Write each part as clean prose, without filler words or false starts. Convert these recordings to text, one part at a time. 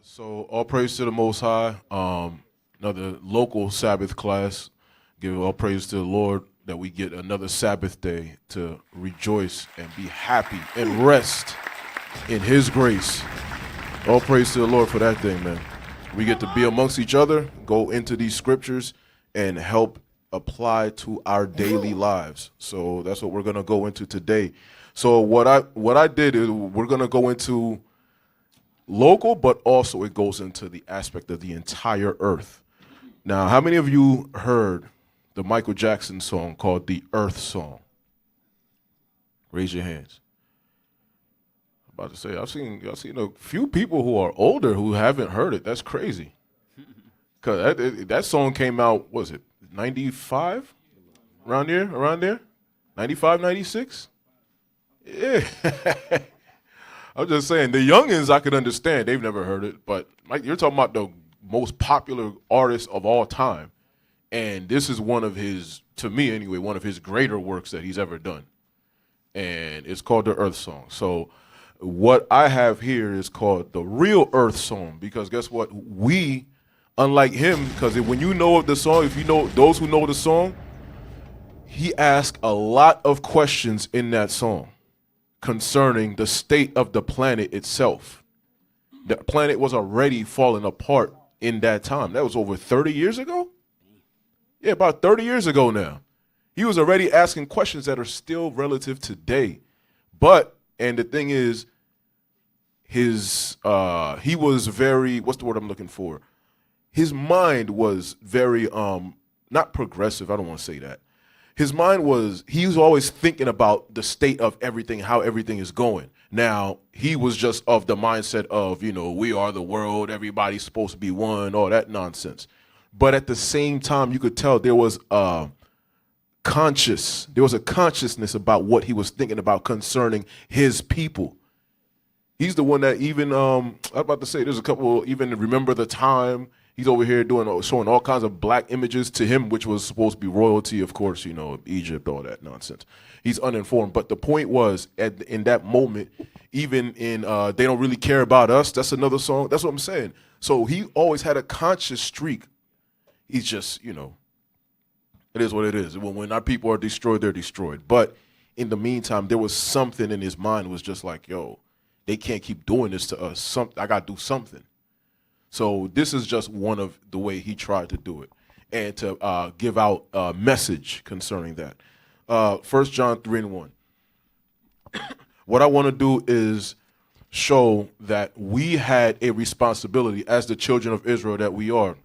So all praise to the Most High. Another local Sabbath class. Give all praise to the Lord that we get another Sabbath day to rejoice and be happy and rest in His grace. All praise to the Lord for that thing, man. We get to be amongst each other, go into these scriptures, and help apply to our daily lives. So that's what we're gonna go into today. So what I did is we're gonna go into local, but also it goes into the aspect of the entire earth. Now, how many of you heard the Michael Jackson song called the Earth Song? Raise your hands. I'm about to say, I've seen a few people who are older who haven't heard it. That's crazy. Because that song came out, was it 95? Around there? 95, 96? Yeah. I'm just saying, the youngins I could understand. They've never heard it. But Mike, you're talking about the most popular artist of all time. And this is one of his, to me anyway, one of his greater works that he's ever done. And it's called the Earth Song. So what I have here is called the real Earth Song. Because guess what? We, unlike him, because when you know the song, if you know those who know the song, he asked a lot of questions in that song concerning the state of the planet itself. The planet was already falling apart in that time. That was over 30 years ago? Yeah, about 30 years ago now. He was already asking questions that are still relative today. But, and the thing is, he was very, what's the word I'm looking for? His mind was very, not progressive, I don't want to say that. His mind was, he was always thinking about the state of everything, how everything is going. Now, he was just of the mindset of, we are the world, everybody's supposed to be one, all that nonsense. But at the same time, you could tell there was a consciousness about what he was thinking about concerning his people. He's the one that even, I'm about to say, there's a couple, even Remember the Time. He's over here showing all kinds of black images to him, which was supposed to be royalty, of course, Egypt, all that nonsense. He's uninformed. But the point was, in that moment, even in They Don't Really Care About Us, that's another song. That's what I'm saying. So he always had a conscious streak. He's just, it is what it is. When our people are destroyed, they're destroyed. But in the meantime, there was something in his mind was just like, yo, they can't keep doing this to us. I got to do something. So this is just one of the way he tried to do it and to give out a message concerning that. 1 John 3:1. What I want to do is show that we had a responsibility as the children of Israel that we are.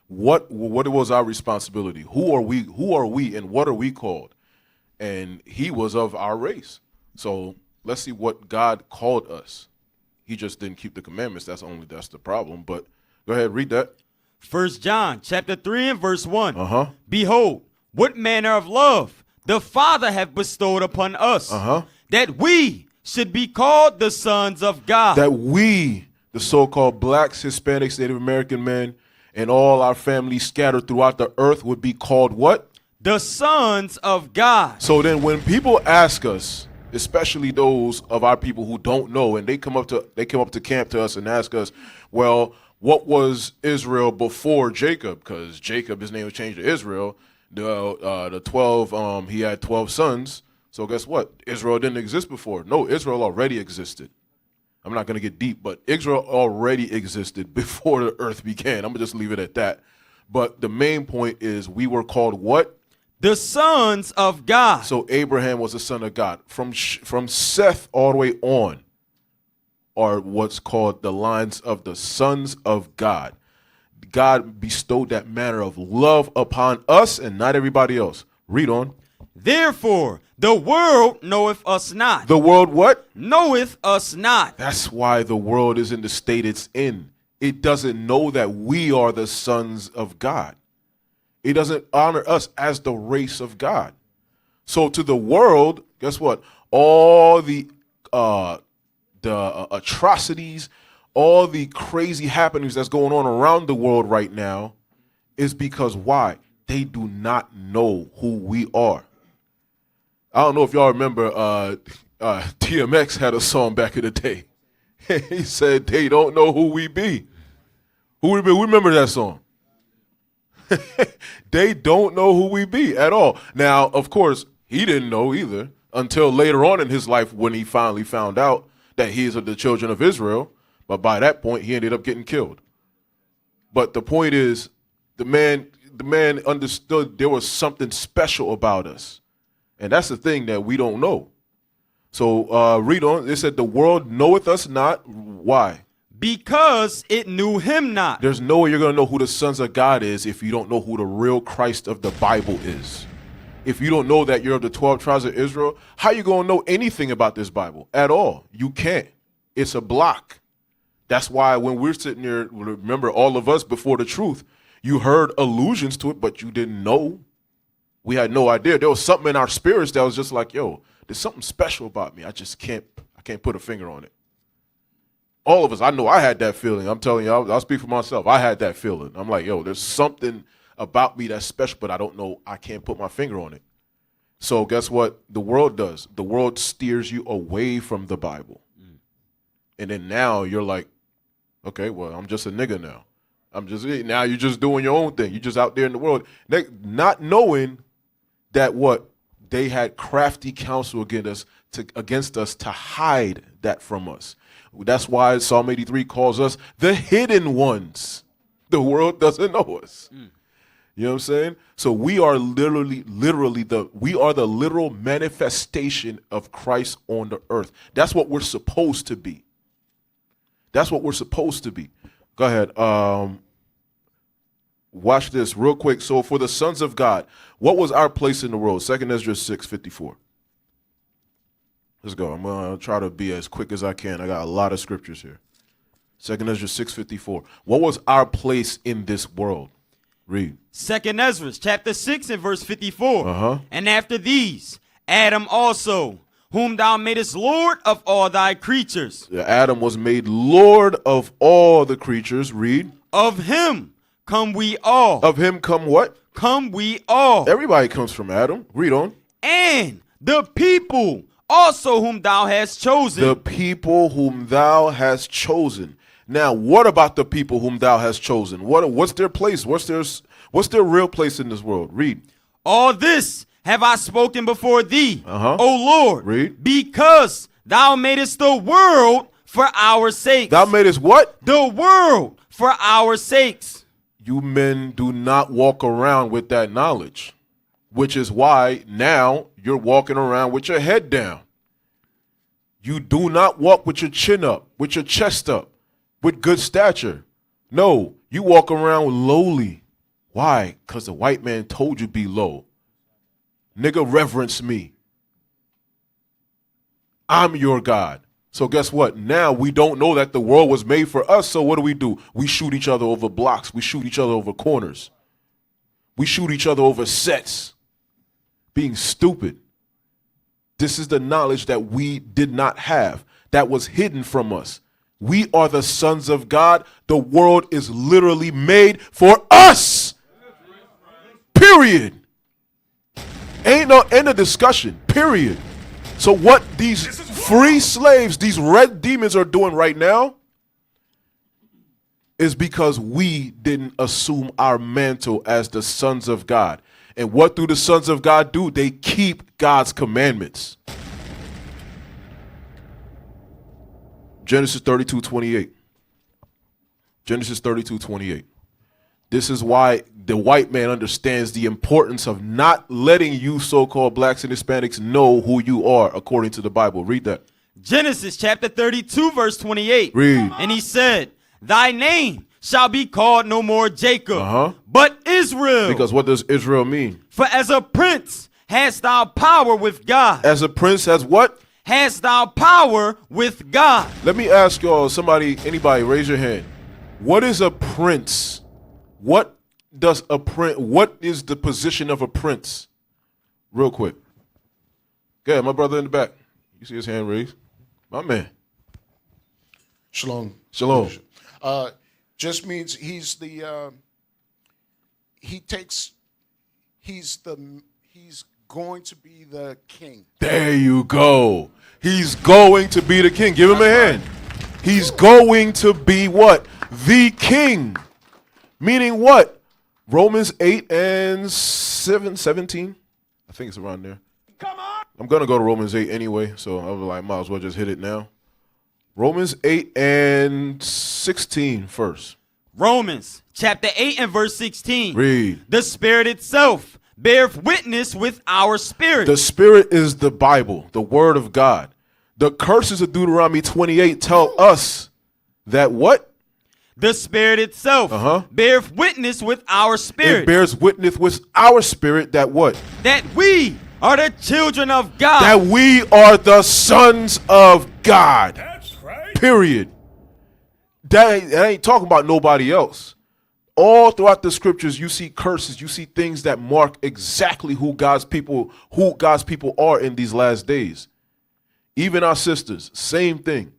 What was our responsibility? Who are we and what are we called? And he was of our race. So let's see what God called us. He just didn't keep the commandments. That's the problem. But go ahead, read that. 1 John chapter 3 and verse 1. Behold, what manner of love the Father hath bestowed upon us, that we should be called the sons of God. That we, the so-called blacks, Hispanics, Native American men, and all our families scattered throughout the earth would be called what? The sons of God. So then when people ask us, especially those of our people who don't know, and they come up to camp to us and ask us, well, what was Israel before Jacob? Because Jacob, his name was changed to Israel. The 12, he had 12 sons. So guess what? Israel didn't exist before. No, Israel already existed. I'm not going to get deep, but Israel already existed before the earth began. I'm going to just leave it at that. But the main point is we were called what? The sons of God. So Abraham was a son of God. From Seth all the way on are what's called the lines of the sons of God. God bestowed that manner of love upon us and not everybody else. Read on. Therefore, the world knoweth us not. The world what? Knoweth us not. That's why the world is in the state it's in. It doesn't know that we are the sons of God. It doesn't honor us as the race of God. So to the world, guess what? All the atrocities, all the crazy happenings that's going on around the world right now is because why? They do not know who we are. I don't know if y'all remember DMX had a song back in the day. He said, they don't know who we be. Who we be? Who remember that song? They don't know who we be at all. Now, of course, he didn't know either until later on in his life when he finally found out that he is of the children of Israel. But by that point, he ended up getting killed. But the point is, the man understood there was something special about us. And that's the thing that we don't know. So read on. It said, the world knoweth us not. Why? Because it knew him not. There's no way you're going to know who the sons of God is if you don't know who the real Christ of the Bible is. If you don't know that you're of the 12 tribes of Israel, how you going to know anything about this Bible at all? You can't. It's a block. That's why when we're sitting here, remember all of us before the truth, you heard allusions to it, but you didn't know. We had no idea. There was something in our spirits that was just like, yo, there's something special about me. I can't put a finger on it. All of us, I know I had that feeling. I'm telling you, I'll speak for myself. I had that feeling. I'm like, yo, there's something about me that's special, but I don't know. I can't put my finger on it. So guess what the world does? The world steers you away from the Bible. And then now you're like, okay, well, I'm just a nigga now. Now you're just doing your own thing. You're just out there in the world. Not knowing that what they had crafty counsel against us to hide that from us. That's why Psalm 83 calls us the hidden ones. The world doesn't know us. You know what I'm saying? So we are literally the literal manifestation of Christ on the earth. That's what we're supposed to be. That's what we're supposed to be. Go ahead. Watch this real quick. So for the sons of God, what was our place in the world? 2 Ezra 6:54. Let's go. I'm going to try to be as quick as I can. I got a lot of scriptures here. 2 Ezra 6:54. What was our place in this world? Read. 2 Ezra chapter 6 and verse 54. Uh-huh. And after these, Adam also, whom thou madest Lord of all thy creatures. Adam was made Lord of all the creatures. Read. Of him come we all. Of him come what? Come we all. Everybody comes from Adam. Read on. And the people also whom thou hast chosen. The people whom thou hast chosen. Now, what about the people whom thou hast chosen? What's their place? What's their real place in this world? Read. All this have I spoken before thee, Uh-huh. O Lord. Read. Because thou madest the world for our sakes. Thou madest what? The world for our sakes. You men do not walk around with that knowledge, which is why now you're walking around with your head down. You do not walk with your chin up, with your chest up, with good stature. No, you walk around lowly. Why? Because the white man told you be low. Nigga, reverence me. I'm your God. So guess what? Now we don't know that the world was made for us. So what do? We shoot each other over blocks. We shoot each other over corners. We shoot each other over sets. Being stupid. This is the knowledge that we did not have, that was hidden from us. We are the sons of God. The world is literally made for us. Period. Ain't no end of discussion. Period. So what these free slaves, these red demons are doing right now is because we didn't assume our mantle as the sons of God. And what do the sons of God do? They keep God's commandments. Genesis 32:28. Genesis 32:28. This is why the white man understands the importance of not letting you so-called blacks and Hispanics know who you are according to the Bible. Read that. Genesis chapter 32 verse 28. Read. And he said, thy name shall be called no more Jacob, Uh-huh. but Israel. Because what does Israel mean? For as a prince hast thou power with God. As a prince has what? Hast thou power with God. Let me ask y'all, anybody, raise your hand. What is a prince? What is the position of a prince? Real quick. Go ahead, my brother in the back. You see his hand raised? My man. Shalom. Shalom. Just means he's going to be the king. There you go. He's going to be the king. Give him a hand. He's going to be what? The king. Meaning what? Romans 8 and 17. I think it's around there. Come on. I'm going to go to Romans 8 anyway, so I was like, might as well just hit it now. Romans 8 and 16 first. Romans chapter 8 and verse 16. Read. The Spirit itself beareth witness with our spirit. The Spirit is the Bible, the Word of God. The curses of Deuteronomy 28 tell us that what? The Spirit itself beareth witness with our spirit. It bears witness with our spirit that what? That we are the children of God. That we are the sons of God. That's right. Period. That ain't talking about nobody else. All throughout the scriptures, you see curses, you see things that mark exactly who God's people are in these last days. Even our sisters, same thing.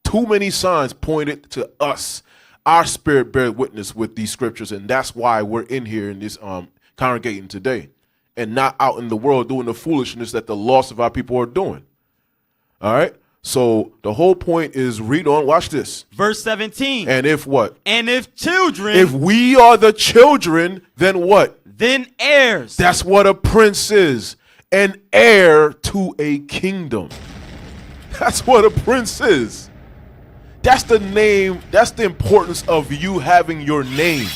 Too many signs pointed to us. Our spirit bear witness with these scriptures, and that's why we're in here in this congregating today, and not out in the world doing the foolishness that the lost of our people are doing. All right. So the whole point is, read on, watch this. Verse 17. And if what? And if children. If we are the children, then what? Then heirs. That's what a prince is. An heir to a kingdom. That's what a prince is. That's the name. That's the importance of you having your name.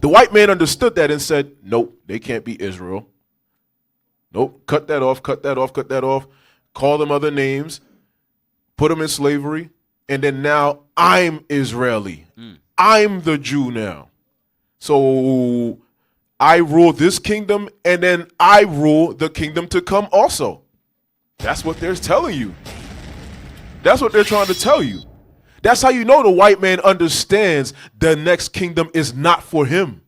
The white man understood that and said, nope, they can't be Israel. Nope, cut that off, cut that off, cut that off. Call them other names. Put them in slavery, and then now I'm Israeli. I'm the Jew now. So I rule this kingdom, and then I rule the kingdom to come also. That's what they're telling you. That's what they're trying to tell you. That's how you know the white man understands the next kingdom is not for him.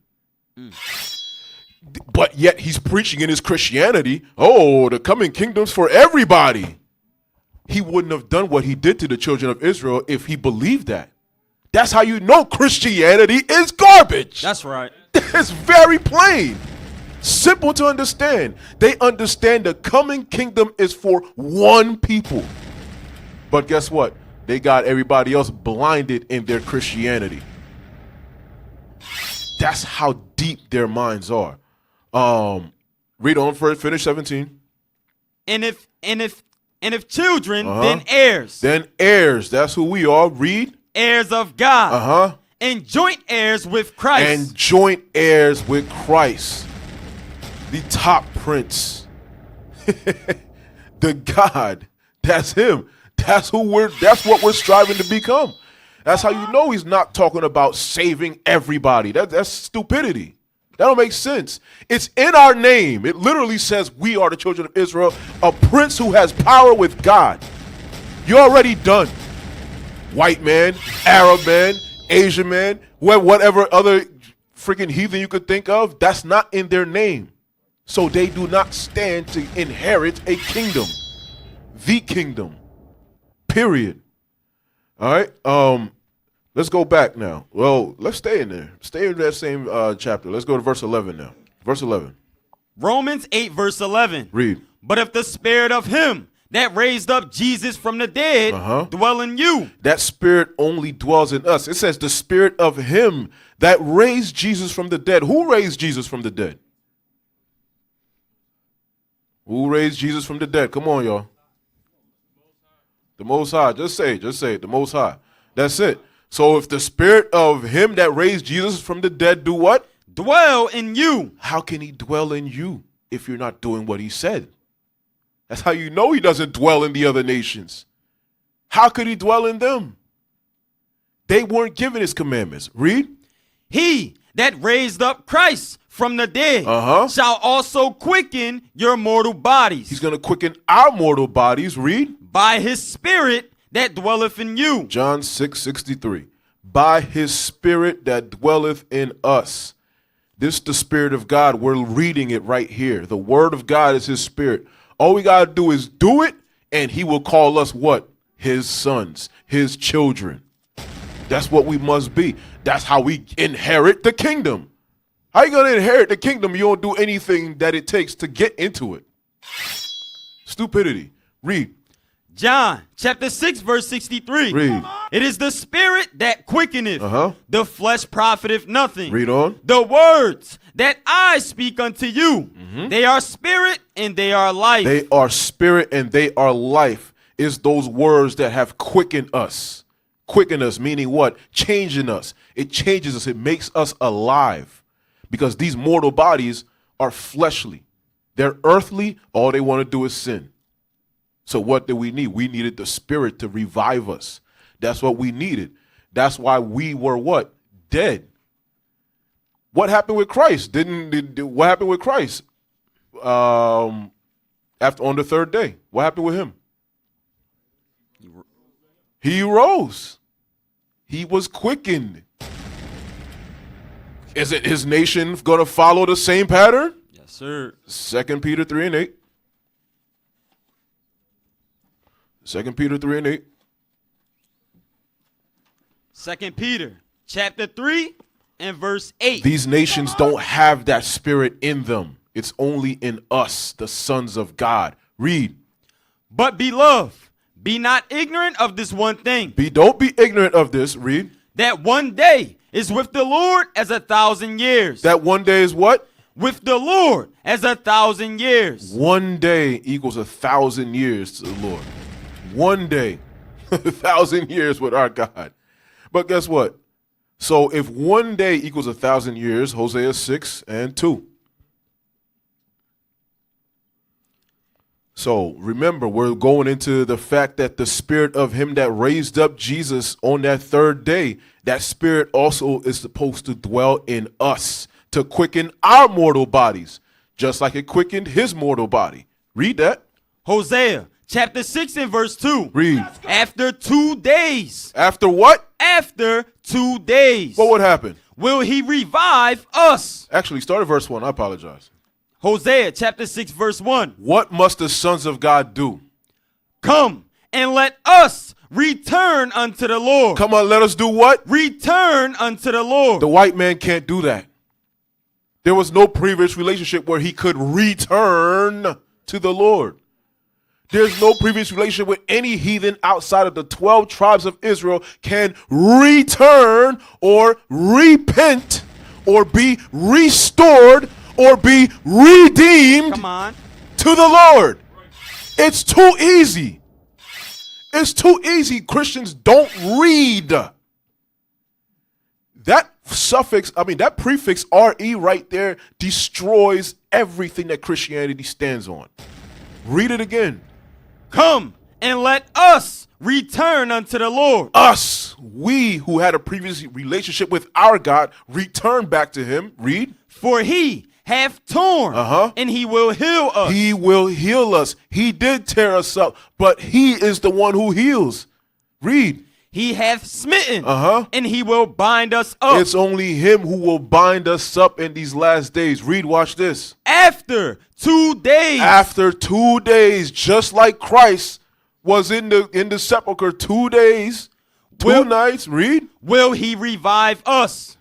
But yet he's preaching in his Christianity, oh, the coming kingdom's for everybody. He wouldn't have done what he did to the children of Israel if he believed that. That's how you know Christianity is garbage. That's right. It's very plain. Simple to understand. They understand the coming kingdom is for one people. But guess what? They got everybody else blinded in their Christianity. That's how deep their minds are. Read on first, finish 17. And if children, then heirs. Then heirs. That's who we are. Read. Heirs of God. And joint heirs with Christ. And joint heirs with Christ. The top prince. The God. That's him. That's what we're striving to become. That's how you know he's not talking about saving everybody. That's stupidity. That don't make sense. It's in our name. It literally says we are the children of Israel, a prince who has power with God. You're already done. White man, Arab man, Asian man, whatever other freaking heathen you could think of, that's not in their name. So they do not stand to inherit a kingdom. The kingdom. Period. All right. Let's go back now. Well, let's stay in there. Stay in that same chapter. Let's go to verse 11 now. Verse 11. Romans 8 verse 11. Read. But if the spirit of him that raised up Jesus from the dead dwell in you. That spirit only dwells in us. It says the spirit of him that raised Jesus from the dead. Who raised Jesus from the dead? Who raised Jesus from the dead? Come on, y'all. The Most High. Just say it. The Most High. That's it. So if the spirit of him that raised Jesus from the dead do what? Dwell in you. How can he dwell in you if you're not doing what he said? That's how you know he doesn't dwell in the other nations. How could he dwell in them? They weren't given his commandments. Read. He that raised up Christ from the dead shall also quicken your mortal bodies. He's going to quicken our mortal bodies. Read. By his spirit that dwelleth in you. John 6:63. By his spirit that dwelleth in us. This is the spirit of God. We're reading it right here. The word of God is his spirit. All we got to do is do it, and he will call us what? His sons, his children. That's what we must be. That's how we inherit the kingdom. How you going to inherit the kingdom? You don't do anything that it takes to get into it. Stupidity. Read. John chapter 6 verse 63. Read. It is the spirit that quickeneth. The flesh profiteth nothing. Read on. The words that I speak unto you, they are spirit and they are life. They are spirit and they are life. Is those words that have quickened us. Quicken us, meaning what? Changing us. It changes us. It makes us alive. Because these mortal bodies are fleshly. They're earthly. All they want to do is sin. So what did we need? We needed the spirit to revive us. That's what we needed. That's why we were what? Dead. What happened with Christ? What happened with Christ? On the third day, what happened with him? He rose. He was quickened. Isn't his nation going to follow the same pattern? Yes, sir. 2 Peter 3 and 8. 2 Peter 3 and 8. 2 Peter chapter 3 and verse 8. These nations don't have that spirit in them. It's only in us, the sons of God. Read. But beloved, be not ignorant of this one thing. Don't be ignorant of this. Read. That one day is with the Lord as 1,000 years. That one day is what? With the Lord as 1,000 years. One day equals 1,000 years to the Lord. One day, 1,000 years with our God. But guess what? So if one day equals 1,000 years, Hosea 6 and 2. So remember, we're going into the fact that the spirit of him that raised up Jesus on that third day, that spirit also is supposed to dwell in us to quicken our mortal bodies, just like it quickened his mortal body. Read that. Hosea chapter 6 and verse 2. Read. After 2 days. After what? After 2 days. What would happen? Will he revive us? Actually, start at verse 1. I apologize. Hosea chapter 6 verse 1. What must the sons of God do? Come and let us return unto the Lord. Come on, let us do what? Return unto the Lord. The white man can't do that. There was no previous relationship where he could return to the Lord. There's no previous relationship with any heathen outside of the 12 tribes of Israel can return or repent or be restored or be redeemed to the Lord. It's too easy. It's too easy. Christians don't read. That that prefix RE right there destroys everything that Christianity stands on. Read it again. Come and let us return unto the Lord. Us, we who had a previous relationship with our God, return back to him. Read. For he hath torn, and he will heal us. He will heal us. He did tear us up, but he is the one who heals. Read. He hath smitten, and he will bind us up. It's only him who will bind us up in these last days. Read, watch this. After 2 days. After 2 days, just like Christ was in the sepulcher 2 days, two nights. Read. Will he revive us?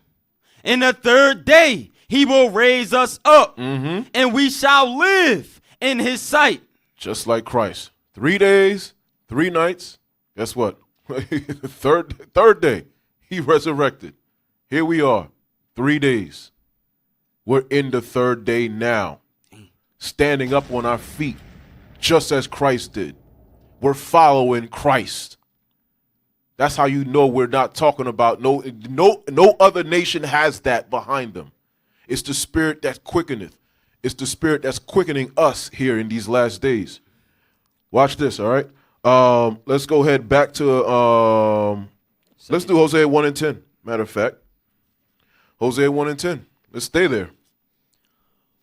In the third day, he will raise us up, and we shall live in his sight. Just like Christ. 3 days, 3 nights. Guess what? third day, he resurrected. Here we are, 3 days. We're in the third day now, standing up on our feet, just as Christ did. We're following Christ. That's how you know we're not talking about no other nation has that behind them. It's the spirit that quickeneth. It's the spirit that's quickening us here in these last days. Watch this, all right? Let's go ahead back to, let's do Hosea 1 and 10, matter of fact. Hosea 1 and 10. Let's stay there.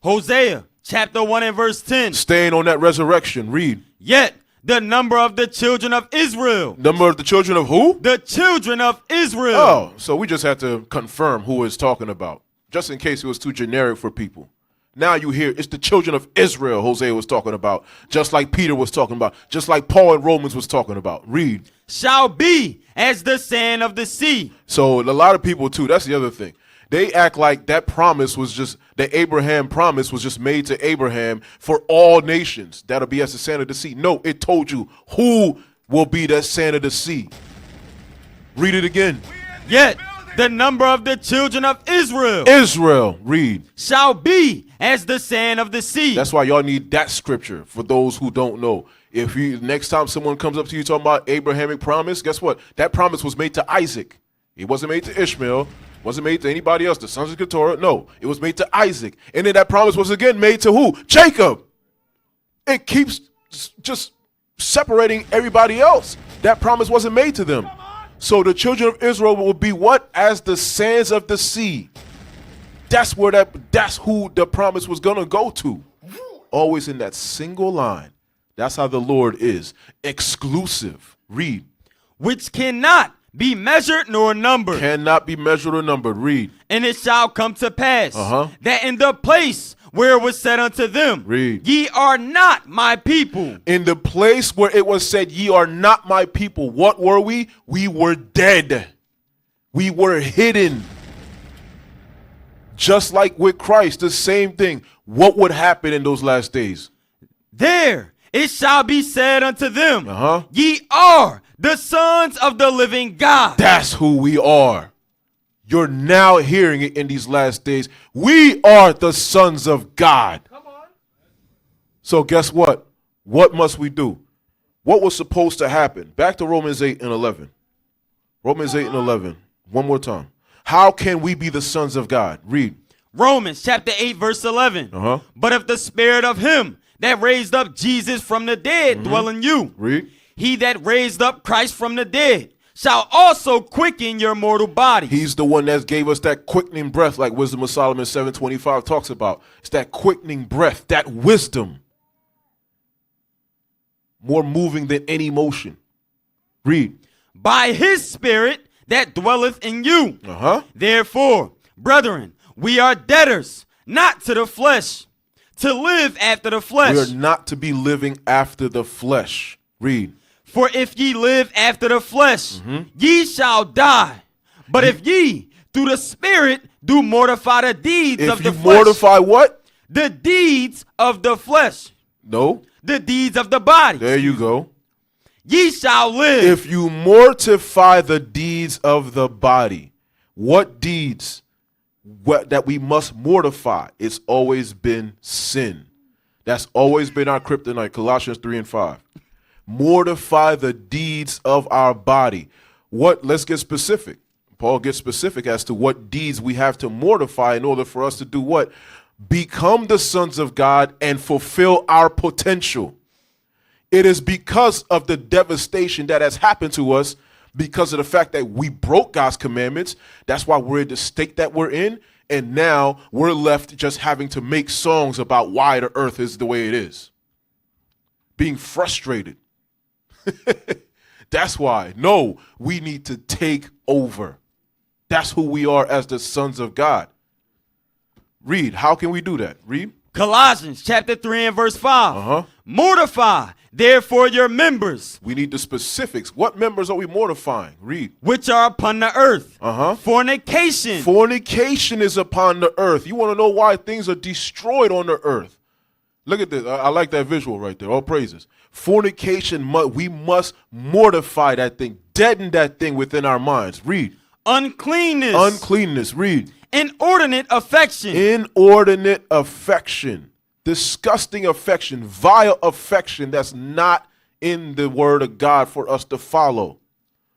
Hosea chapter 1 and verse 10. Staying on that resurrection, read. Yet the number of the children of Israel. Number of the children of who? The children of Israel. Oh, so we just had to confirm who it's talking about, just in case it was too generic for people. Now you hear it's the children of Israel Hosea was talking about, just like Peter was talking about, just like Paul in Romans was talking about. Read. Shall be as the sand of the sea. So a lot of people too, that's the other thing. They act like that promise was just, the Abraham promise was just made to Abraham for all nations. That'll be as the sand of the sea. No, it told you who will be that sand of the sea. Read it again. Yet the number of the children of Israel Israel, read. shall be as the sand of the sea. That's why y'all need that scripture for those who don't know. If you next time someone comes up to you talking about Abrahamic promise, guess what? That promise was made to Isaac. It wasn't made to Ishmael. Wasn't made to anybody else, the sons of Keturah. No, it was made to Isaac. And then that promise was again made to who? Jacob. It keeps just separating everybody else. That promise wasn't made to them. So the children of Israel will be what? As the sands of the sea. That's who the promise was gonna go to. Always in that single line. That's how the Lord is. Exclusive. Read. Which cannot be measured nor numbered. Cannot be measured or numbered. Read. And it shall come to pass that in the place where it was said unto them, Read. Ye are not my people. In the place where it was said, ye are not my people, what were we? We were dead. We were hidden. Just like with Christ, the same thing. What would happen in those last days? There it shall be said unto them, Ye are the sons of the living God. That's who we are. You're now hearing it in these last days. We are the sons of God. Come on. So guess what? What must we do? What was supposed to happen? Back to Romans 8 and 11. Romans 8 and 11. One more time. How can we be the sons of God? Read. Romans chapter 8 verse 11. But if the spirit of him that raised up Jesus from the dead dwell in you, Read. He that raised up Christ from the dead shall also quicken your mortal bodies. He's the one that gave us that quickening breath, like Wisdom of Solomon 7:25 talks about. It's that quickening breath, that wisdom. More moving than any motion. Read. By his spirit that dwelleth in you. Therefore, brethren, we are debtors, not to the flesh, to live after the flesh. We are not to be living after the flesh. Read. For if ye live after the flesh, ye shall die. But if ye through the spirit do mortify the deeds of the flesh. If you mortify what? The deeds of the flesh. No. The deeds of the body. There you go. Ye shall live. If you mortify the deeds of the body, what deeds that we must mortify? It's always been sin. That's always been our kryptonite, Colossians 3 and 5. Mortify the deeds of our body. Let's get specific. Paul gets specific as to what deeds we have to mortify in order for us to do what? Become the sons of God and fulfill our potential. It is because of the devastation that has happened to us, because of the fact that we broke God's commandments. That's why we're in the state that we're in. And now we're left just having to make songs about why the earth is the way it is. Being frustrated. That's why. No, we need to take over. That's who we are as the sons of God. Read. How can we do that? Read. Colossians chapter 3 and verse 5. Mortify therefore your members. We need the specifics. What members are we mortifying? Read. Which are upon the earth. Fornication. Fornication is upon the earth. You want to know why things are destroyed on the earth? Look at this. I like that visual right there. All praises. Fornication, we must mortify that thing, deaden that thing within our minds. Read. Uncleanness. Uncleanness. Read. Inordinate affection. Inordinate affection. Disgusting affection. Vile affection that's not in the word of God for us to follow.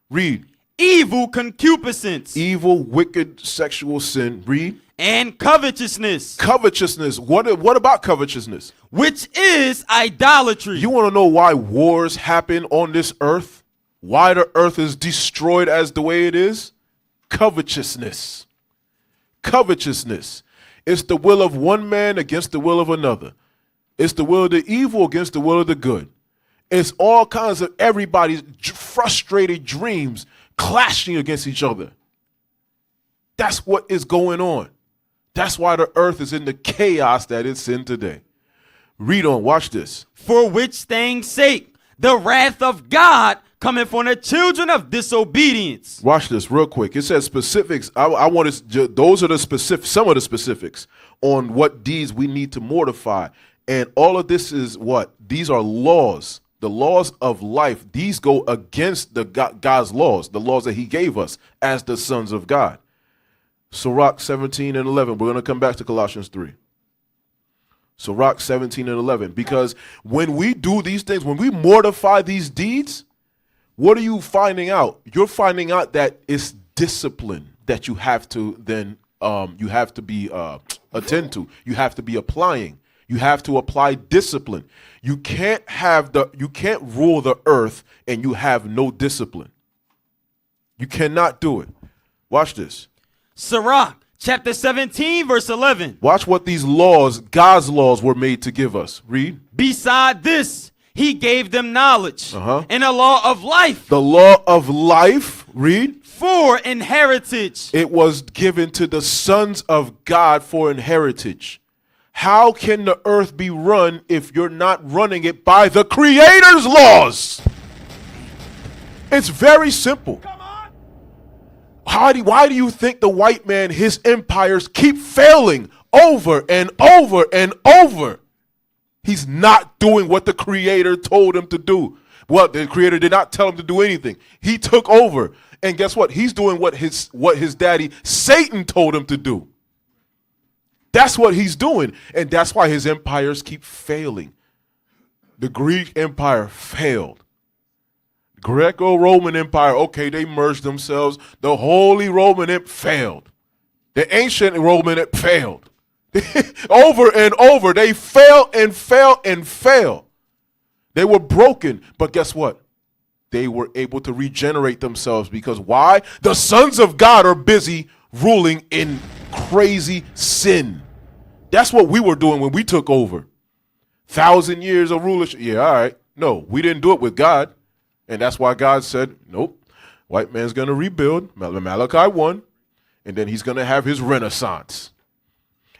Read. Evil concupiscence. Evil, wicked, sexual sin. Read. And covetousness. Covetousness. What about covetousness? Which is idolatry. You want to know why wars happen on this earth? Why the earth is destroyed as the way it is? Covetousness. Covetousness. It's the will of one man against the will of another. It's the will of the evil against the will of the good. It's all kinds of everybody's frustrated dreams clashing against each other. That's what is going on. That's why the earth is in the chaos that it's in today. Read on. Watch this. For which thing's sake the wrath of God cometh on the children of disobedience. Watch this real quick. It says specifics. I want to. Those are the specific. Some of the specifics on what deeds we need to mortify. And all of this is what? These are laws. The laws of life, these go against the God's laws, the laws that he gave us as the sons of God. Sirach 17 and 11. We're going to come back to Colossians 3. Sirach 17 and 11. Because when we do these things, when we mortify these deeds, what are you finding out? You're finding out that it's discipline that you have to then you have to be attend to. You have to be applying. You have to apply discipline. You can't rule the earth and you have no discipline. You cannot do it. Watch this. Sirach chapter 17 verse 11. Watch what these laws, God's laws, were made to give us. Read. Beside this, he gave them knowledge and a law of life. The law of life. Read. For an heritage. It was given to the sons of God for an heritage. How can the earth be run if you're not running it by the Creator's laws? It's very simple. Why do you think the white man, his empires keep failing over and over and over? He's not doing what the Creator told him to do. Well, the Creator did not tell him to do anything. He took over. And guess what? He's doing what his daddy Satan told him to do. That's what he's doing. And that's why his empires keep failing. The Greek Empire failed. Greco-Roman Empire, okay, they merged themselves. The Holy Roman Empire failed. The ancient Roman Empire failed. Over and over, they fail and fail and fail. They were broken, but guess what? They were able to regenerate themselves because why? The sons of God are busy ruling in crazy sin. That's what we were doing when we took over. 1,000 years of rulership. Yeah, all right. No, we didn't do it with God. And that's why God said, nope, white man's going to rebuild. Malachi 1. And then he's going to have his renaissance.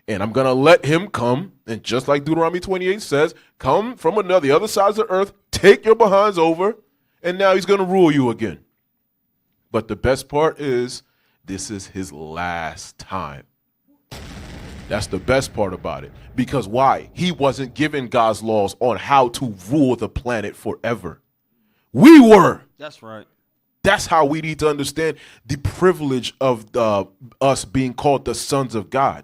And I'm going to let him come. And just like Deuteronomy 28 says, come from the other sides of the earth, take your behinds over. And now he's going to rule you again. But the best part is this is his last time. That's the best part about it. Because why? He wasn't given God's laws on how to rule the planet forever. We were. That's right. That's how we need to understand the privilege of us being called the sons of God.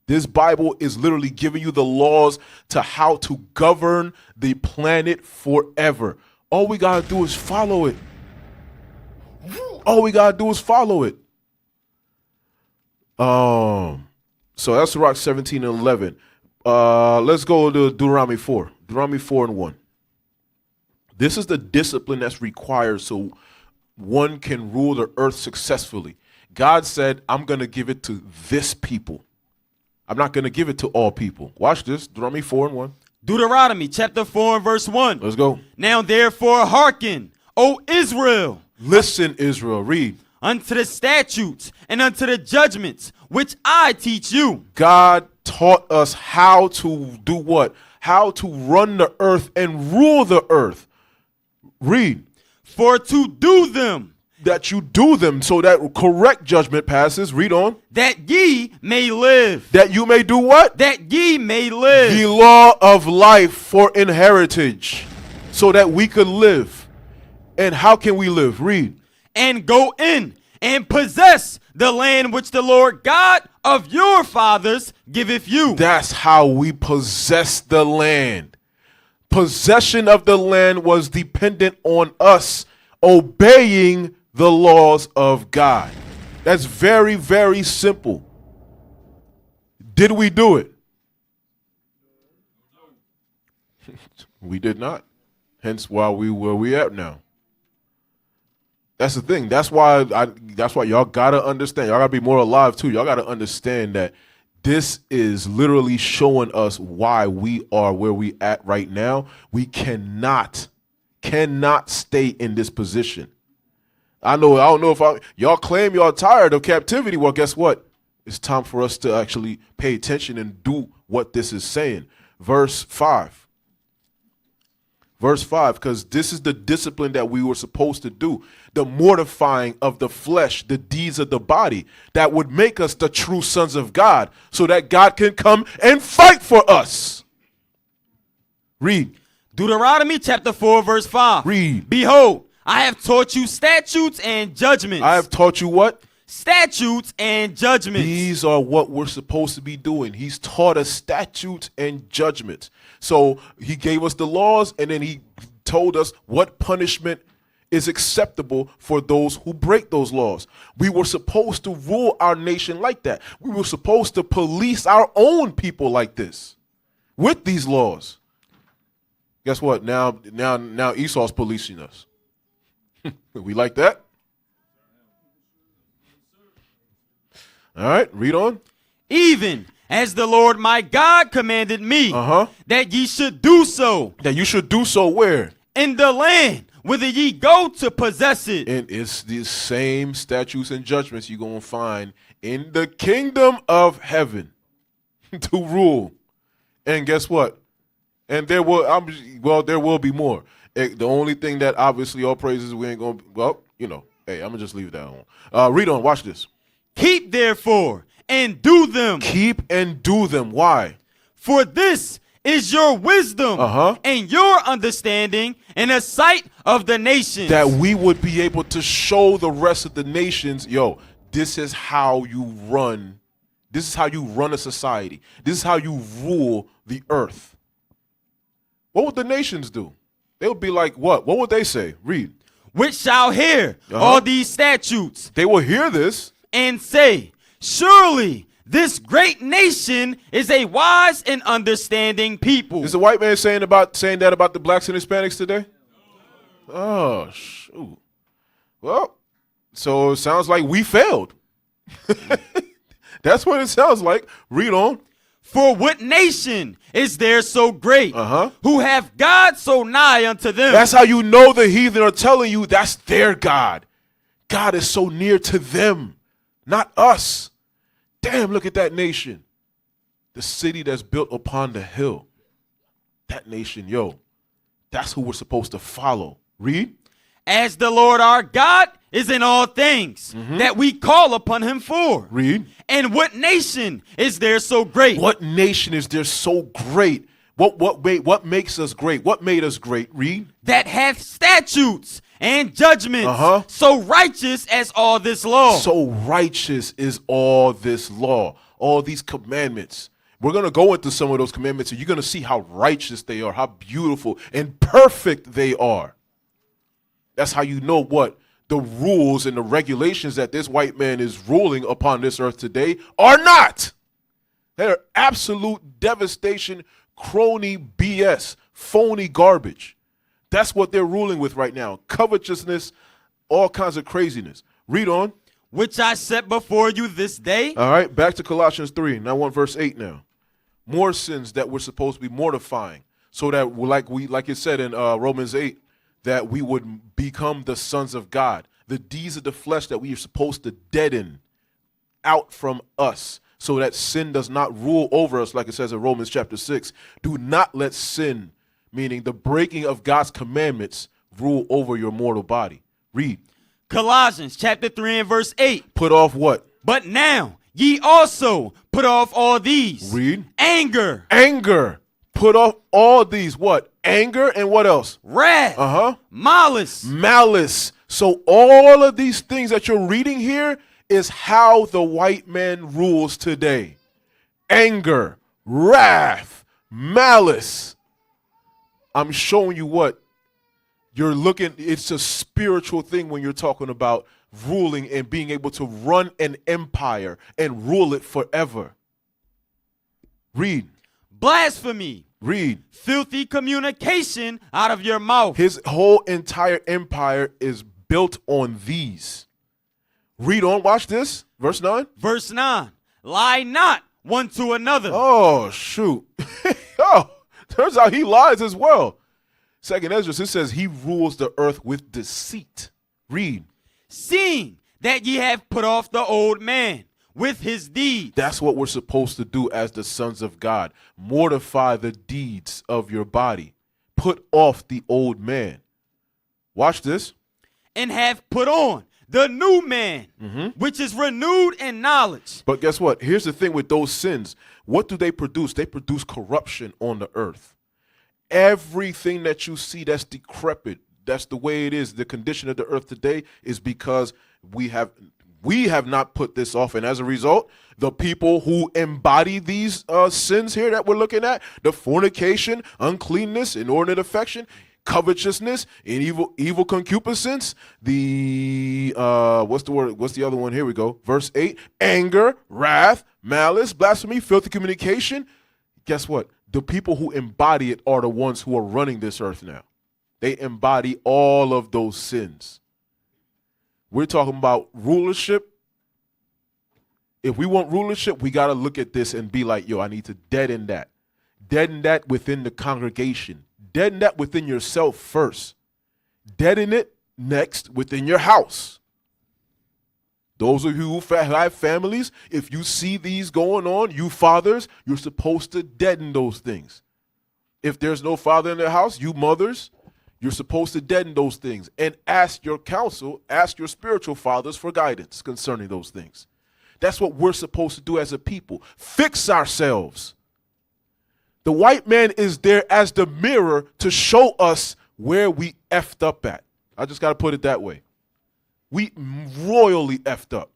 This Bible is literally giving you the laws to how to govern the planet forever. All we got to do is follow it. All we got to do is follow it. So that's Sirach 17 and 11. Let's go to Deuteronomy 4. Deuteronomy 4 and 1. This is the discipline that's required so one can rule the earth successfully. God said, I'm going to give it to this people. I'm not going to give it to all people. Watch this. Deuteronomy 4 and 1. Deuteronomy chapter 4 and verse 1. Let's go. Now therefore hearken, O Israel. Listen, Israel. Read. Unto the statutes and unto the judgments which I teach you. God taught us how to do what? How to run the earth and rule the earth. Read. For to do them. That you do them so that correct judgment passes. Read on. That ye may live. That you may do what? That ye may live. The law of life for inheritance. So that we could live. And how can we live? Read. And go in and possess the land which the Lord God of your fathers giveth you. That's how we possess the land. Possession of the land was dependent on us obeying the laws of God. That's very, very simple. Did we do it? We did not. Hence why where we at now. That's the thing. That's why y'all gotta understand. Y'all gotta be more alive too. Y'all gotta understand that this is literally showing us why we are where we at right now. We cannot stay in this position. I don't know if y'all claim y'all tired of captivity. Well, guess what? It's time for us to actually pay attention and do what this is saying. Verse 5. Verse 5, because this is the discipline that we were supposed to do. The mortifying of the flesh, the deeds of the body, that would make us the true sons of God, so that God can come and fight for us. Read. Deuteronomy chapter 4, verse 5. Read. Behold, I have taught you statutes and judgments. I have taught you what? Statutes and judgments. These are what we're supposed to be doing. He's taught us statutes and judgments. So he gave us the laws, and then he told us what punishment is acceptable for those who break those laws. We were supposed to rule our nation like that. We were supposed to police our own people like this with these laws. Guess what? Now Esau's policing us. We like that? All right, read on. Even as the Lord my God commanded me that ye should do so. That you should do so where? In the land whither ye go to possess it. And it's the same statutes and judgments you're going to find in the kingdom of heaven to rule. And guess what? And there will be more. The only thing that obviously all praises we ain't going to, hey, I'm going to just leave that on. Read on. Watch this. Keep therefore and do them. Keep and do them. Why? For this is your wisdom and your understanding in the sight of the nations. That we would be able to show the rest of the nations, this is how you run. This is how you run a society. This is how you rule the earth. What would the nations do? They would be like, what? What would they say? Read. Which shall hear all these statutes. They will hear this. And say, surely this great nation is a wise and understanding people. Is the white man saying that about the blacks and Hispanics today? Oh, shoot. Well, so it sounds like we failed. That's what it sounds like. Read on. For what nation is there so great who have God so nigh unto them? That's how you know the heathen are telling you that's their God. God is so near to them. Not us. Damn, look at that nation. The city that's built upon the hill. That nation, that's who we're supposed to follow. Read. As the Lord our God is in all things that we call upon him for. Read. And what nation is there so great? What nation is there so great? What makes us great? What made us great? Read. That hath statutes and judgments so righteous as all this law. So righteous is all this law, all these commandments. We're going to go into some of those commandments, and you're going to see how righteous they are, how beautiful and perfect they are. That's how you know what the rules and the regulations that this white man is ruling upon this earth today are not. They're absolute devastation, crony BS, phony garbage. That's what they're ruling with right now. Covetousness, all kinds of craziness. Read on. Which I set before you this day. All right, back to Colossians 3. Now I want verse 8 now. More sins that we're supposed to be mortifying. So that, like it said in Romans 8, that we would become the sons of God. The deeds of the flesh that we are supposed to deaden out from us, so that sin does not rule over us, like it says in Romans chapter 6. Do not let sin, meaning the breaking of God's commandments, rule over your mortal body. Read. Colossians chapter 3 and verse 8. Put off what? But now ye also put off all these. Read. Anger. Anger. Put off all these. What? Anger and what else? Wrath. Malice. Malice. So all of these things that you're reading here is how the white man rules today. Anger, wrath, malice. I'm showing you what you're looking. It's a spiritual thing when you're talking about ruling and being able to run an empire and rule it forever. Read. Blasphemy. Read. Filthy communication out of your mouth. His whole entire empire is built on these. Read on. Watch this. Verse 9. Verse 9. Lie not one to another. Oh, shoot. Turns out he lies as well. Second Ezra, it says he rules the earth with deceit. Read. Seeing that ye have put off the old man with his deeds. That's what we're supposed to do as the sons of God. Mortify the deeds of your body. Put off the old man. Watch this. And have put on the new man, which is renewed in knowledge. But guess what? Here's the thing with those sins. What do they produce? They produce corruption on the earth. Everything that you see that's decrepit, that's the way it is. The condition of the earth today is because we have not put this off. And as a result, the people who embody these sins here that we're looking at, the fornication, uncleanness, inordinate affection, covetousness, and evil concupiscence, the what's the word? What's the other one? Here we go. Verse 8, anger, wrath, malice, blasphemy, filthy communication. Guess what? The people who embody it are the ones who are running this earth now. They embody all of those sins. We're talking about rulership. If we want rulership, we got to look at this and be like, yo, I need to deaden that. Deaden that within the congregation. Deaden that within yourself first. Deaden it next within your house. Those of you who have families, if you see these going on, you fathers, you're supposed to deaden those things. If there's no father in the house, you mothers, you're supposed to deaden those things and ask your counsel, ask your spiritual fathers for guidance concerning those things. That's what we're supposed to do as a people. Fix ourselves. The white man is there as the mirror to show us where we effed up at. I just got to put it that way. We royally effed up.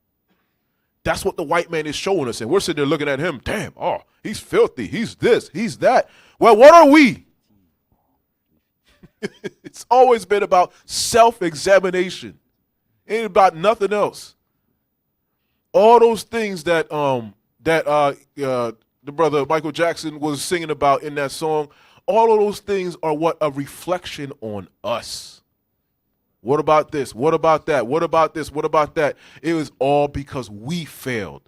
That's what the white man is showing us. And we're sitting there looking at him. Damn, oh, he's filthy. He's this, he's that. Well, what are we? It's always been about self-examination. Ain't about nothing else. All those things that the brother Michael Jackson was singing about in that song, all of those things are what a reflection on us. What about this? What about that? What about this? What about that? It was all because we failed.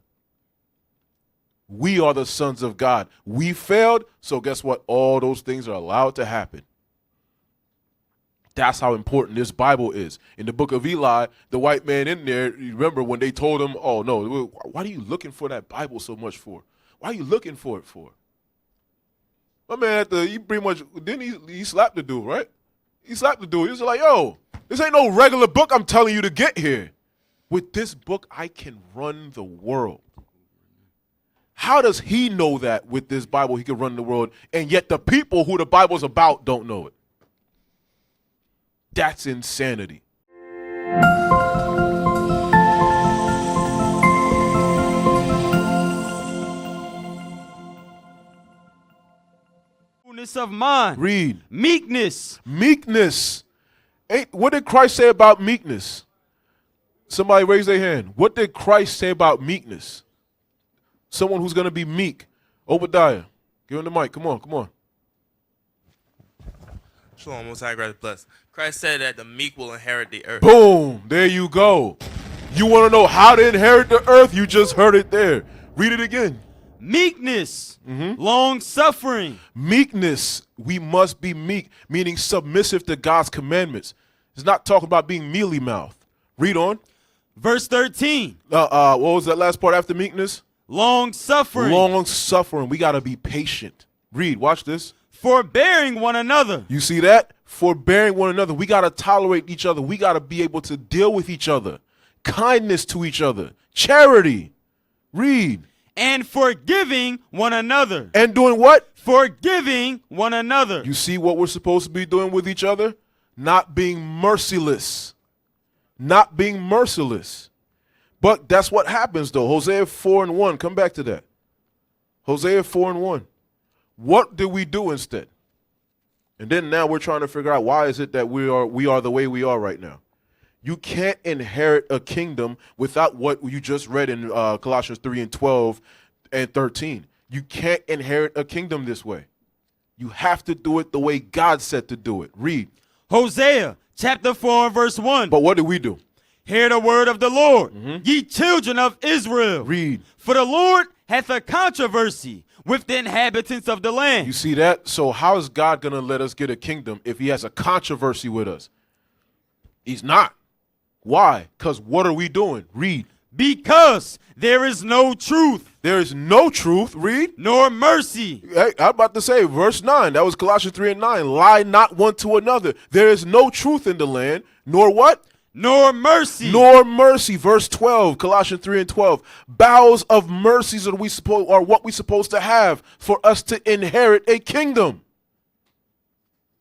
We are the sons of God. We failed, so guess what? All those things are allowed to happen. That's how important this Bible is. In the book of Eli, the white man in there, you remember when they told him, oh, no, why are you looking for that Bible so much for? Why are you looking for it for? My man, he pretty much, didn't he slapped the dude, right? He slapped the dude. He was like, yo, this ain't no regular book I'm telling you to get here. With this book, I can run the world. How does he know that with this Bible he can run the world, and yet the people who the Bible's about don't know it? That's insanity. Fullness of mind. Read. Meekness. Meekness. What did Christ say about meekness? Somebody raise their hand. What did Christ say about meekness? Someone who's going to be meek. Obadiah. Give him the mic. Come on, come on. Shalom, Most High, God bless. Christ said that the meek will inherit the earth. Boom. There you go. You want to know how to inherit the earth? You just heard it there. Read it again. Meekness. Long suffering. Meekness. We must be meek, meaning submissive to God's commandments. It's not talking about being mealy-mouthed. Read on. Verse 13. What was that last part after meekness? Long suffering. Long suffering. We got to be patient. Read. Watch this. Forbearing one another. You see that? Forbearing one another. We got to tolerate each other. We got to be able to deal with each other. Kindness to each other. Charity. Read. And forgiving one another. And doing what? Forgiving one another. You see what we're supposed to be doing with each other? Not being merciless. Not being merciless. But that's what happens, though. Hosea 4:1. Come back to that. Hosea 4:1. What did we do instead? And then now we're trying to figure out why is it that we are the way we are right now. You can't inherit a kingdom without what you just read in Colossians 3:12 and 13. You can't inherit a kingdom this way. You have to do it the way God said to do it. Read. Hosea chapter 4 and verse 1. But what do we do? Hear the word of the Lord, ye children of Israel. Read. For the Lord hath a controversy with the inhabitants of the land. You see that? So how is God going to let us get a kingdom if he has a controversy with us? He's not. Why? Because what are we doing? Read. Because there is no truth. There is no truth. Read. Nor mercy. Hey, I'm about to say verse 9. That was Colossians 3:9. Lie not one to another. There is no truth in the land, nor what? Nor mercy. Nor mercy. Verse 12, Colossians 3:12. Bowels of mercies are what we supposed to have for us to inherit a kingdom.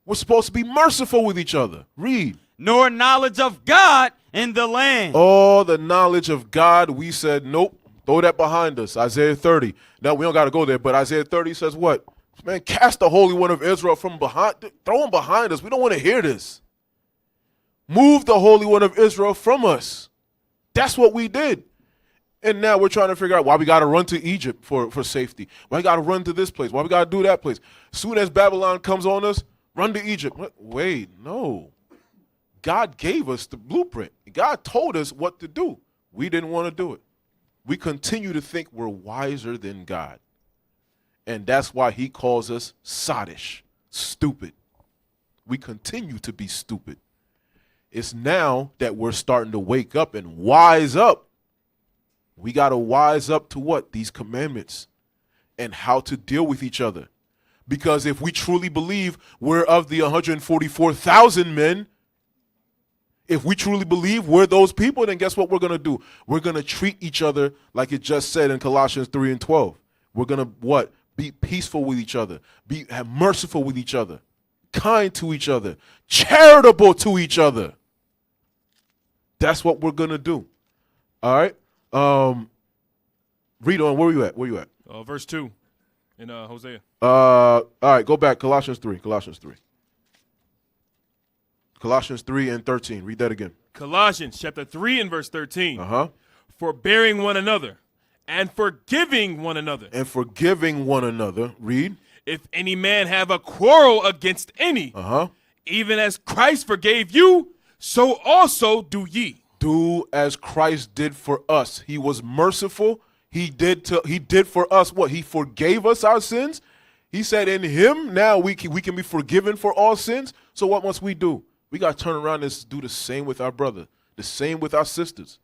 We're supposed to be merciful with each other. Read. Nor knowledge of God in the land. All the knowledge of God, we said, nope, throw that behind us. Isaiah 30. Now, we don't got to go there, but Isaiah 30 says what? Man, cast the Holy One of Israel from behind. Throw him behind us. We don't want to hear this. Move the Holy One of Israel from us. That's what we did. And now we're trying to figure out why we got to run to Egypt for safety. Why we got to run to this place. Why we got to do that place. Soon as Babylon comes on us, run to Egypt. Wait, no. God gave us the blueprint. God told us what to do. We didn't want to do it. We continue to think we're wiser than God. And that's why he calls us sottish, stupid. We continue to be stupid. It's now that we're starting to wake up and wise up. We got to wise up to what? These commandments and how to deal with each other. Because if we truly believe we're of the 144,000 men, if we truly believe we're those people, then guess what we're going to do? We're going to treat each other like it just said in Colossians 3 and 12. We're going to what? Be peaceful with each other. Have merciful with each other. Kind to each other. Charitable to each other. That's what we're going to do. All right? Read on. Where are you at? Where you at? Verse 2 in Hosea. All right, go back. Colossians 3. Colossians 3. Colossians 3 and 13. Read that again. Colossians chapter 3 and verse 13. Uh-huh. Forbearing one another and forgiving one another. And forgiving one another. Read. If any man have a quarrel against any, Uh-huh. even as Christ forgave you, so also do ye. Do as Christ did for us. He was merciful. He did for us what? He forgave us our sins. He said in him now we can be forgiven for all sins. So what must we do? We got to turn around and do the same with our brother, the same with our sisters.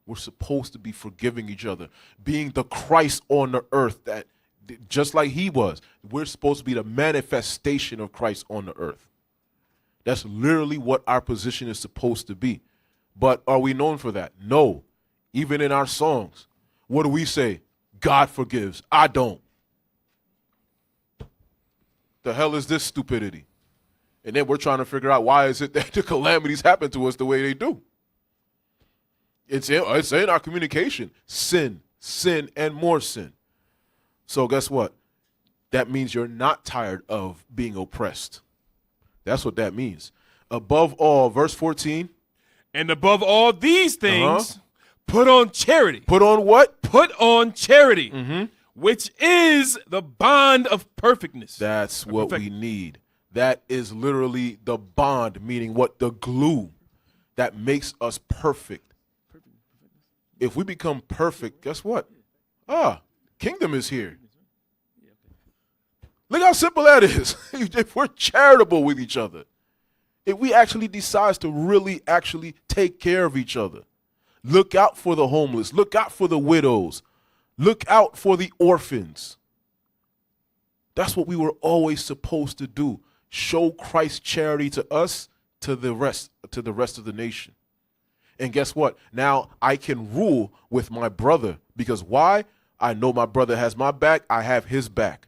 We're supposed to be forgiving each other, being the Christ on the earth that just like he was. We're supposed to be the manifestation of Christ on the earth. That's literally what our position is supposed to be. But are we known for that? No. Even in our songs, what do we say? God forgives. I don't. The hell is this stupidity? And then we're trying to figure out why is it that the calamities happen to us the way they do. It's in our communication. Sin, and more sin. So guess what? That means you're not tired of being oppressed. That's what that means. Above all, verse 14. And above all these things, put on charity. Put on what? Put on charity, which is the bond of perfectness. That's what we need. That is literally the bond, meaning what? The glue that makes us perfect. If we become perfect, guess what? Kingdom is here. Look how simple that is. If we're charitable with each other, if we actually decide to really actually take care of each other, look out for the homeless, look out for the widows, look out for the orphans. That's what we were always supposed to do. Show Christ's charity to us, to the rest of the nation. And guess what? Now I can rule with my brother because why? I know my brother has my back. I have his back.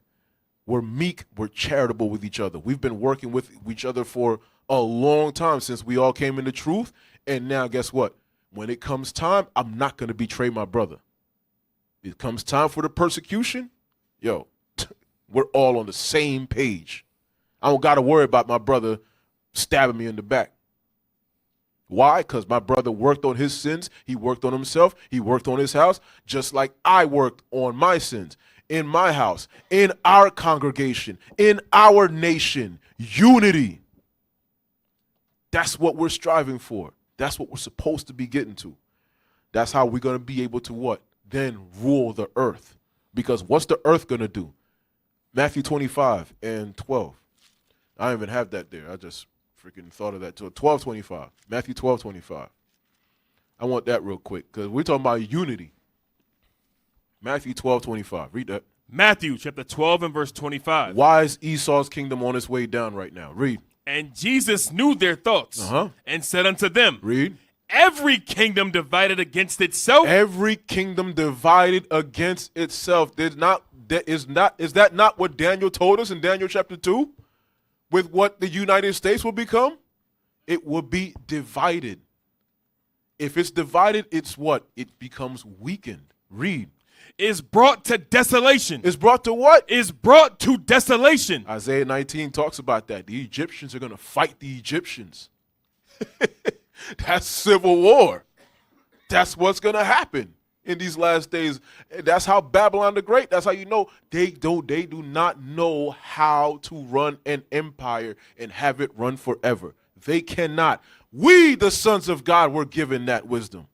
We're meek. We're charitable with each other. We've been working with each other for a long time since we all came into truth. And now guess what? When it comes time, I'm not going to betray my brother. It comes time for the persecution. Yo, we're all on the same page. I don't got to worry about my brother stabbing me in the back. Why? Because my brother worked on his sins. He worked on himself. He worked on his house, just like I worked on my sins in my house, in our congregation, in our nation. Unity. That's what we're striving for. That's what we're supposed to be getting to. That's how we're going to be able to what? Then rule the earth. Because what's the earth going to do? Matthew 25 and 12. I don't even have that there. I just freaking thought of that too. 12:25. Matthew 12:25. I want that real quick because we're talking about unity. Matthew 12:25. Read that. Matthew chapter 12 and verse 25. Why is Esau's kingdom on its way down right now? Read. And Jesus knew their thoughts and said unto them, Read. Every kingdom divided against itself. Every kingdom divided against itself. Is that not what Daniel told us in Daniel chapter 2? with what the United States will become? It will be divided. If it's divided, it's what? It becomes weakened. Read. Is brought to desolation. It's brought to what? Is brought to desolation. Isaiah 19 talks about that. The Egyptians are going to fight the Egyptians. That's civil war. That's what's going to happen in these last days. That's how Babylon the Great, that's how you know they do not know how to run an empire and have it run forever. They cannot. We, the sons of God, were given that wisdom.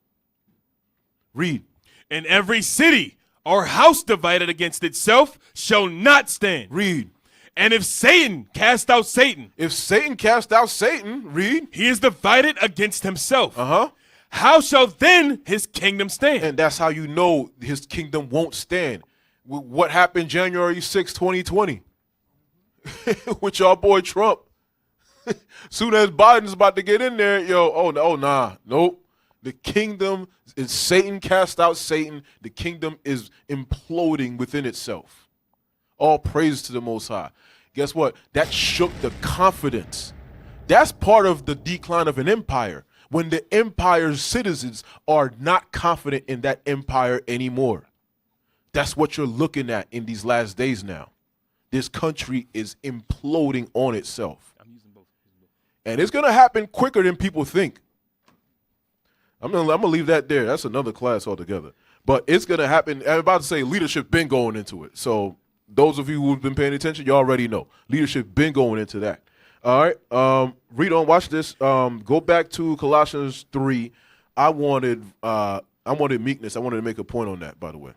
Read. And every city or house divided against itself shall not stand. Read. And if Satan cast out Satan, If Satan cast out Satan, read. he is divided against himself. Uh-huh. How shall then his kingdom stand? And that's how you know his kingdom won't stand. What happened January 6, 2020 with y'all boy Trump? Soon as Biden's about to get in there, nope. The kingdom is Satan cast out Satan. The kingdom is imploding within itself. All praise to the Most High. Guess what? That shook the confidence. That's part of the decline of an empire. When the empire's citizens are not confident in that empire anymore. That's what you're looking at in these last days now. This country is imploding on itself. And it's going to happen quicker than people think. I'm gonna leave that there. That's another class altogether. But it's going to happen. I'm about to say leadership been going into it. So those of you who've been paying attention, you already know. Leadership been going into that. All right. Read on. Watch this. Go back to Colossians 3. I wanted meekness. I wanted to make a point on that, by the way.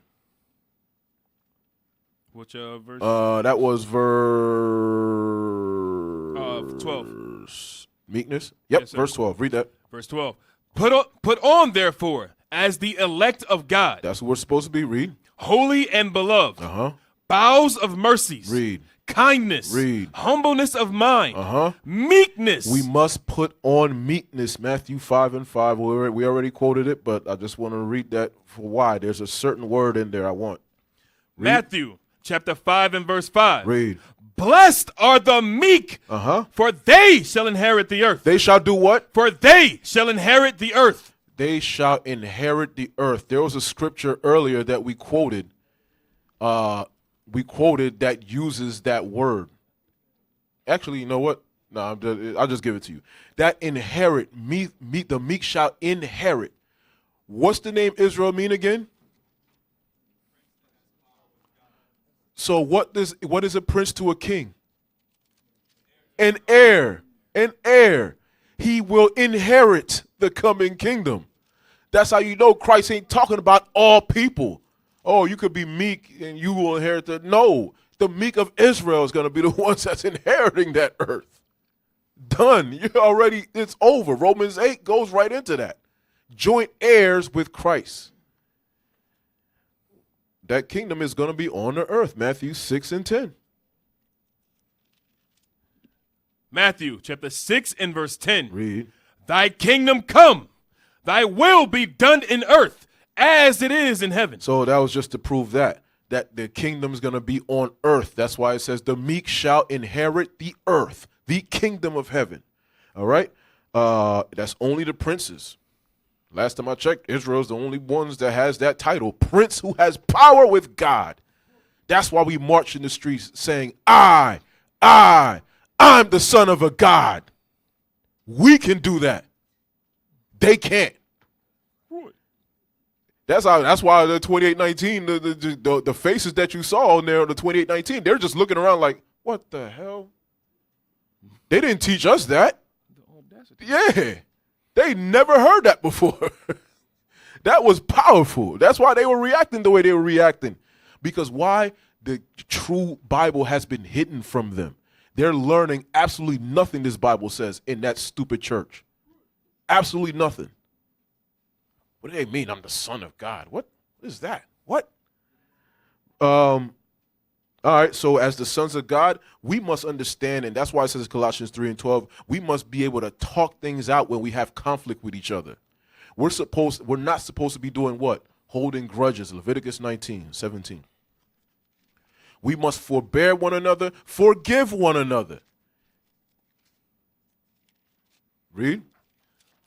Which verse? That was verse 12. Meekness. Yep, Yes, sir. verse 12. Read that. Verse 12. Put on, therefore, as the elect of God, That's what we're supposed to be. Read. holy and beloved, Uh-huh. bowels of mercies, Read. kindness, Read. humbleness of mind, Uh-huh. meekness. We must put on meekness. Matthew 5:5. We already quoted it, but I just want to read that for why. There's a certain word in there I want. Read. Matthew chapter 5 and verse 5. Read. Blessed are the meek, Uh-huh. for they shall inherit the earth. They shall do what? For they shall inherit the earth. They shall inherit the earth. There was a scripture earlier that we quoted. That uses that word. Actually, you know what? No, I'll just give it to you. That inherit, the meek shall inherit. What's the name Israel mean again? So what is a prince to a king? An heir. An heir. He will inherit the coming kingdom. That's how you know Christ ain't talking about all people. Oh, you could be meek and you will inherit the. No, the meek of Israel is going to be the ones that's inheriting that earth. Done. It's over. Romans 8 goes right into that. Joint heirs with Christ. That kingdom is going to be on the earth. Matthew 6 and 10. Matthew chapter 6 and verse 10. Read. Thy kingdom come, thy will be done in earth as it is in heaven. So that was just to prove that the kingdom is going to be on earth. That's why it says the meek shall inherit the earth, the kingdom of heaven. All right. That's only the princes. Last time I checked, Israel's the only ones that has that title, prince who has power with God. That's why we march in the streets saying, I'm the son of a God. We can do that. They can't. That's why the 2819, the faces that you saw on there on the 2819, they're just looking around like, what the hell? They didn't teach us that. Yeah. They never heard that before. That was powerful. That's why they were reacting the way they were reacting. Because why? The true Bible has been hidden from them. They're learning absolutely nothing this Bible says in that stupid church. Absolutely nothing. What do they mean I'm the son of God? What is that? What? All right, so as the sons of God, we must understand, and that's why it says Colossians 3 and 12, we must be able to talk things out when we have conflict with each other. We're not supposed to be doing what? Holding grudges, Leviticus Read.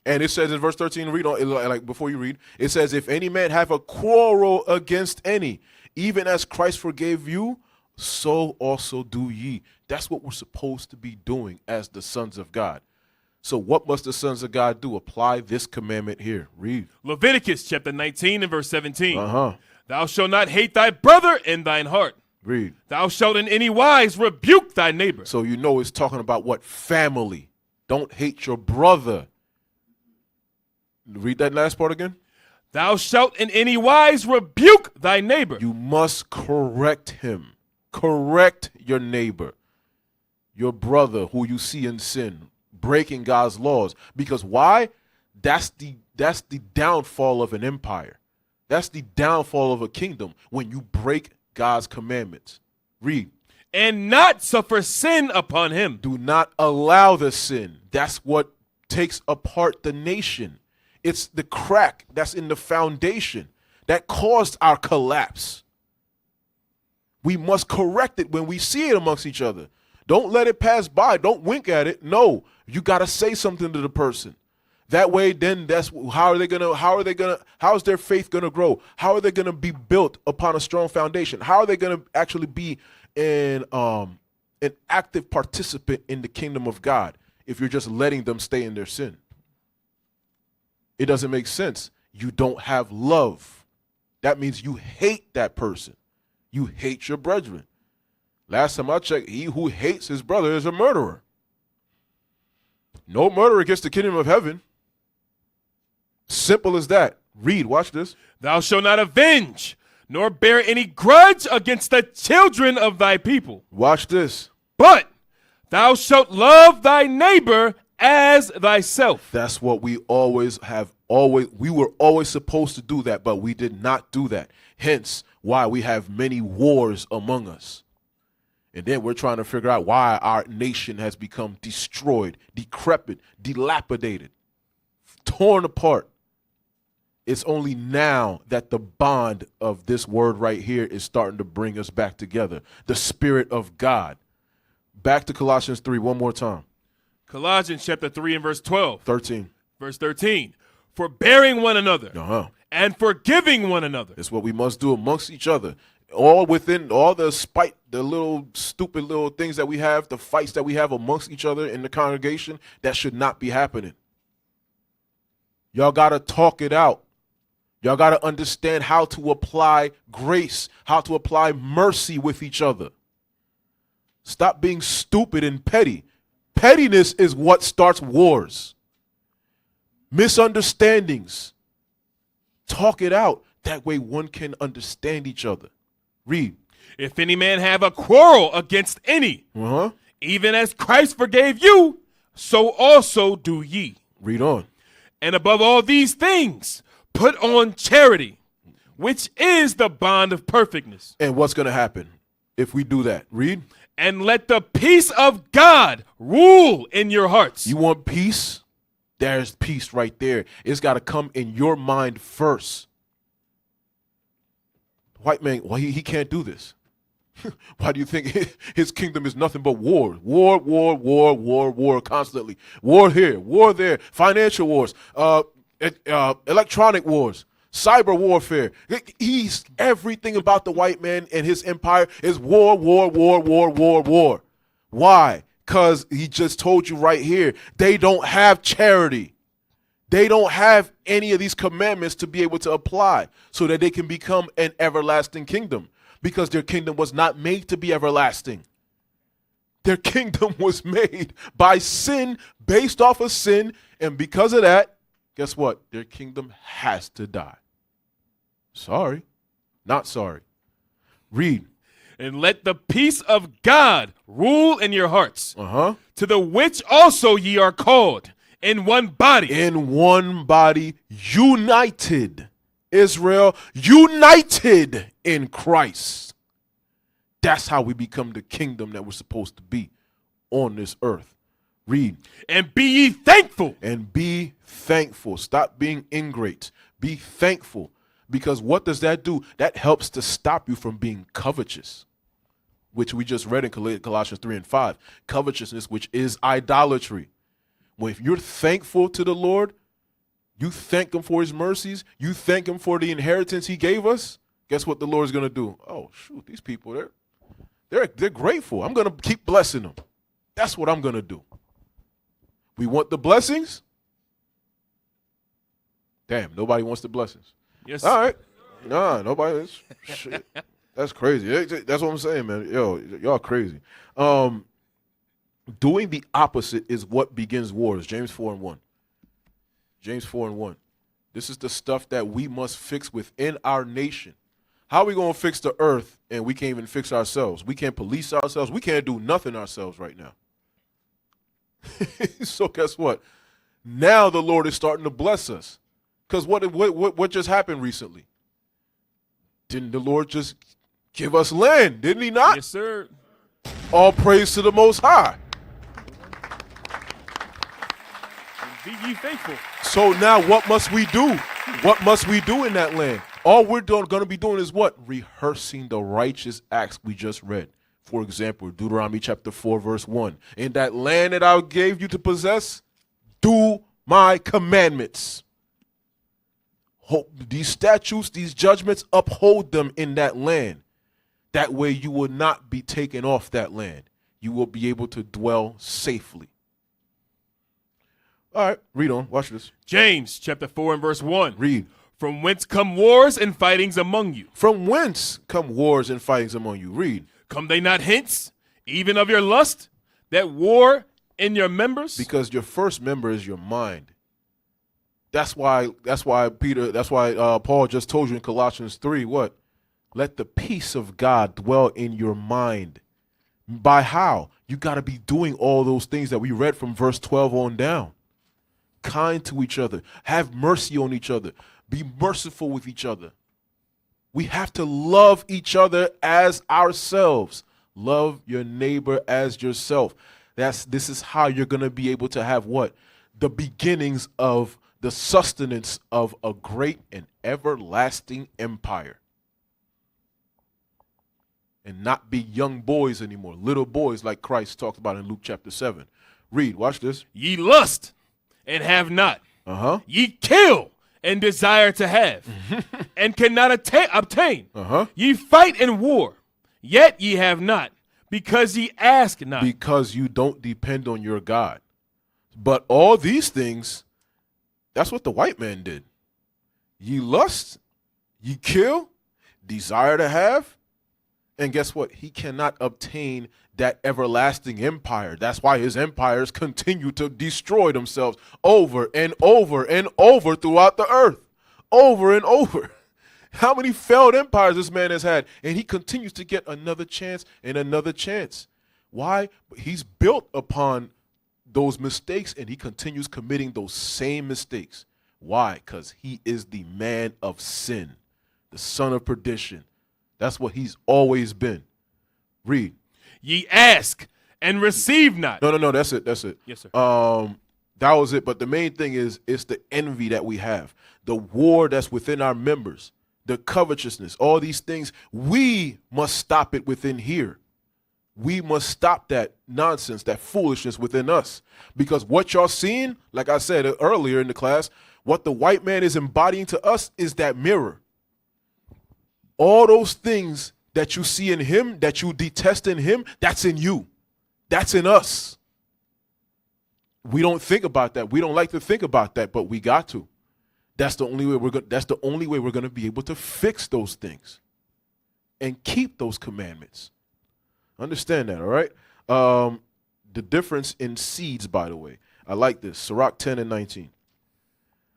And it says in verse 13, read on, like before you read, it says, if any man have a quarrel against any, even as Christ forgave you, so also do ye. That's what we're supposed to be doing as the sons of God. So what must the sons of God do? Apply this commandment here. Read. Leviticus chapter 19 and verse 17. Uh-huh. Thou shalt not hate thy brother in thine heart. Read. Thou shalt in any wise rebuke thy neighbor. So you know it's talking about what? Family. Don't hate your brother. Read that last part again. Thou shalt in any wise rebuke thy neighbor. You must correct him. Correct your neighbor, your brother who you see in sin, breaking God's laws. Because why? That's the downfall of an empire. That's the downfall of a kingdom, when you break God's commandments. Read. And not suffer sin upon him. Do not allow the sin. That's what takes apart the nation. It's the crack that's in the foundation that caused our collapse. We must correct it when we see it amongst each other. Don't let it pass by. Don't wink at it. No, you got to say something to the person. That way, then how is their faith going to grow? How are they going to be built upon a strong foundation? How are they going to actually be an active participant in the kingdom of God if you're just letting them stay in their sin? It doesn't make sense. You don't have love. That means you hate that person. You hate your brethren. Last time I checked, he who hates his brother is a murderer. No murderer gets the kingdom of heaven. Simple as that. Read, watch this. Thou shalt not avenge, nor bear any grudge against the children of thy people. Watch this. But thou shalt love thy neighbor as thyself. That's what we we were always supposed to do that, but we did not do that. Hence why we have many wars among us. And then we're trying to figure out why our nation has become destroyed, decrepit, dilapidated, torn apart. It's only now that the bond of this word right here is starting to bring us back together. The Spirit of God. Back to Colossians 3 one more time. Colossians chapter 3 and verse 12. 13. Verse 13. Forbearing one another and forgiving one another. It's what we must do amongst each other. All within all the spite, the little stupid little things that we have, the fights that we have amongst each other in the congregation, that should not be happening. Y'all got to talk it out. Y'all got to understand how to apply grace, how to apply mercy with each other. Stop being stupid and petty. Pettiness is what starts wars. Misunderstandings. Talk it out. That way one can understand each other. Read. If any man have a quarrel against any, even as Christ forgave you, so also do ye. Read on. And above all these things, put on charity, which is the bond of perfectness. And what's going to happen if we do that? Read. And let the peace of God rule in your hearts. You want peace? There's peace right there. It's got to come in your mind first. White man, well, he can't do this. Why do you think his kingdom is nothing but war? War, war, war, war, war constantly. War here, war there, financial wars, electronic wars, cyber warfare. He's everything about the white man and his empire is war, war, war, war, war, war. Why? Because he just told you right here, they don't have charity. They don't have any of these commandments to be able to apply so that they can become an everlasting kingdom, because their kingdom was not made to be everlasting. Their kingdom was made by sin, based off of sin, and because of that, guess what? Their kingdom has to die. Sorry, not sorry. Read. And let the peace of God rule in your hearts, To the which also ye are called, in one body. In one body, united. Israel, united in Christ. That's how we become the kingdom that we're supposed to be on this earth. Read. And be ye thankful. And be thankful. Stop being ingrate. Be thankful. Because what does that do? That helps to stop you from being covetous, which we just read in Colossians 3 and 5. Covetousness, which is idolatry. When you're thankful to the Lord, you thank him for his mercies, you thank him for the inheritance he gave us, guess what the Lord's going to do? Oh, shoot, these people, they're grateful. I'm going to keep blessing them. That's what I'm going to do. We want the blessings? Damn, nobody wants the blessings. Yes. All right. Nah, nobody. Shit. That's crazy. That's what I'm saying, man. Yo, y'all crazy. Doing the opposite is what begins wars. James 4:1. James 4:1. This is the stuff that we must fix within our nation. How are we going to fix the earth and we can't even fix ourselves? We can't police ourselves. We can't do nothing ourselves right now. So guess what? Now the Lord is starting to bless us. Because what just happened recently? Didn't the Lord just give us land? Didn't he not? Yes, sir. All praise to the Most High. Be ye faithful. So now what must we do? What must we do in that land? All we're going to be doing is what? Rehearsing the righteous acts we just read. For example, Deuteronomy chapter 4, verse 1. In that land that I gave you to possess, do my commandments. These statutes, these judgments, uphold them in that land. That way you will not be taken off that land. You will be able to dwell safely. All right, read on. Watch this. James chapter 4 and verse 1. Read. From whence come wars and fightings among you? From whence come wars and fightings among you? Read. Come they not hence, even of your lust, that war in your members? Because your first member is your mind. That's why Paul just told you in Colossians 3, what? Let the peace of God dwell in your mind. By how? You got to be doing all those things that we read from verse 12 on down. Kind to each other. Have mercy on each other. Be merciful with each other. We have to love each other as ourselves. Love your neighbor as yourself. This is how you're going to be able to have what? The beginnings of the sustenance of a great and everlasting empire. And not be young boys anymore, little boys like Christ talked about in Luke chapter 7. Read, watch this. Ye lust and have not. Uh-huh. Ye kill and desire to have and cannot obtain. Uh-huh. Ye fight in war, yet ye have not, because ye ask not. Because you don't depend on your God. But all these things, that's what the white man did. Ye lust, ye kill, desire to have, and guess what? He cannot obtain that everlasting empire. That's why his empires continue to destroy themselves over and over and over throughout the earth. Over and over. How many failed empires this man has had? And he continues to get another chance and another chance. Why? He's built upon those mistakes and he continues committing those same mistakes. Why? Because he is the man of sin, the son of perdition. That's what he's always been. Read. Ye ask and receive not. No, that's it. Yes, sir. That was it. But the main thing is, it's the envy that we have, the war that's within our members, the covetousness, all these things. We must stop it within here. We must stop that nonsense, that foolishness within us. Because what y'all seeing, like I said earlier in the class, what the white man is embodying to us is that mirror. All those things that you see in him, that you detest in him, that's in you. That's in us. We don't think about that. We don't like to think about that, but we got to. That's the only way we're going to be able to fix those things and keep those commandments. Understand that, all right? The difference in seeds, by the way. I like this. Sirach 10 and 19.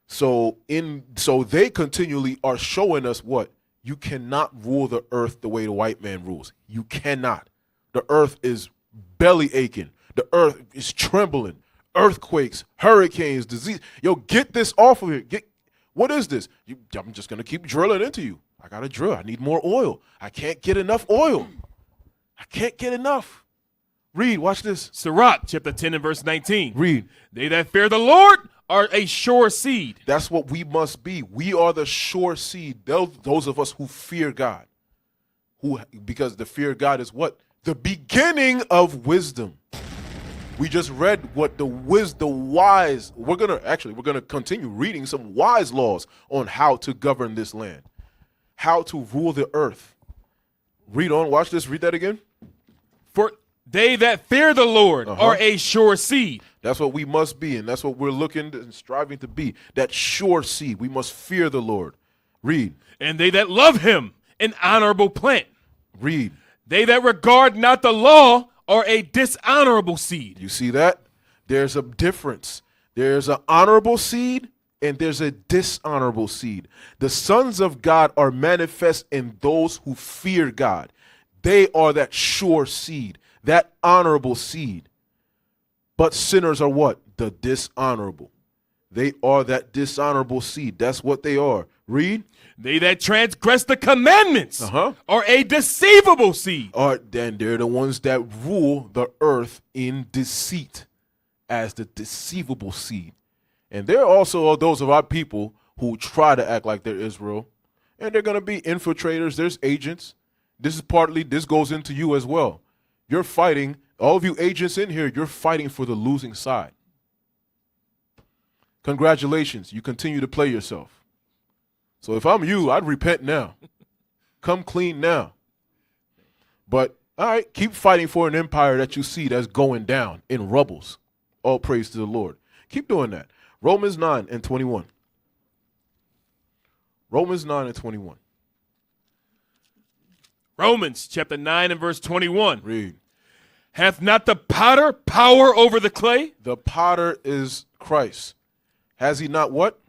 So they continually are showing us what? You cannot rule the earth the way the white man rules. You cannot. The earth is belly aching. The earth is trembling. Earthquakes, hurricanes, disease. Yo, get this off of here. What is this? I'm just going to keep drilling into you. I got to drill. I need more oil. I can't get enough oil. I can't get enough. Read. Watch this. Sirach chapter 10 and verse 19. Read. They that fear the Lord are a sure seed. That's what we must be. We are the sure seed. Those of us who fear God. Because the fear of God is what? The beginning of wisdom. We just read what the wise. We're gonna continue reading some wise laws on how to govern this land, how to rule the earth. Read on. Watch this. Read that again. For they that fear the Lord are a sure seed. That's what we must be, and that's what we're looking and striving to be. That sure seed. We must fear the Lord. Read. And they that love him, an honorable plant. Read. They that regard not the law are a dishonorable seed. You see that? There's a difference. There's an honorable seed and there's a dishonorable seed. The sons of God are manifest in those who fear God. They are that sure seed, that honorable seed. But sinners are what? The dishonorable. They are that dishonorable seed. That's what they are. Read. They that transgress the commandments are a deceivable seed. Then they're the ones that rule the earth in deceit as the deceivable seed. And there also are those of our people who try to act like they're Israel. And they're going to be infiltrators. There's agents. This goes into you as well. You're fighting, all of you agents in here, you're fighting for the losing side. Congratulations. You continue to play yourself. So if I'm you, I'd repent now. Come clean now. But, all right, keep fighting for an empire that you see that's going down in rubbles. All praise to the Lord. Keep doing that. Romans 9 and 21. Romans 9 and 21. Romans chapter 9 and verse 21. Read. Hath not the potter power over the clay? The potter is Christ. Has he not what?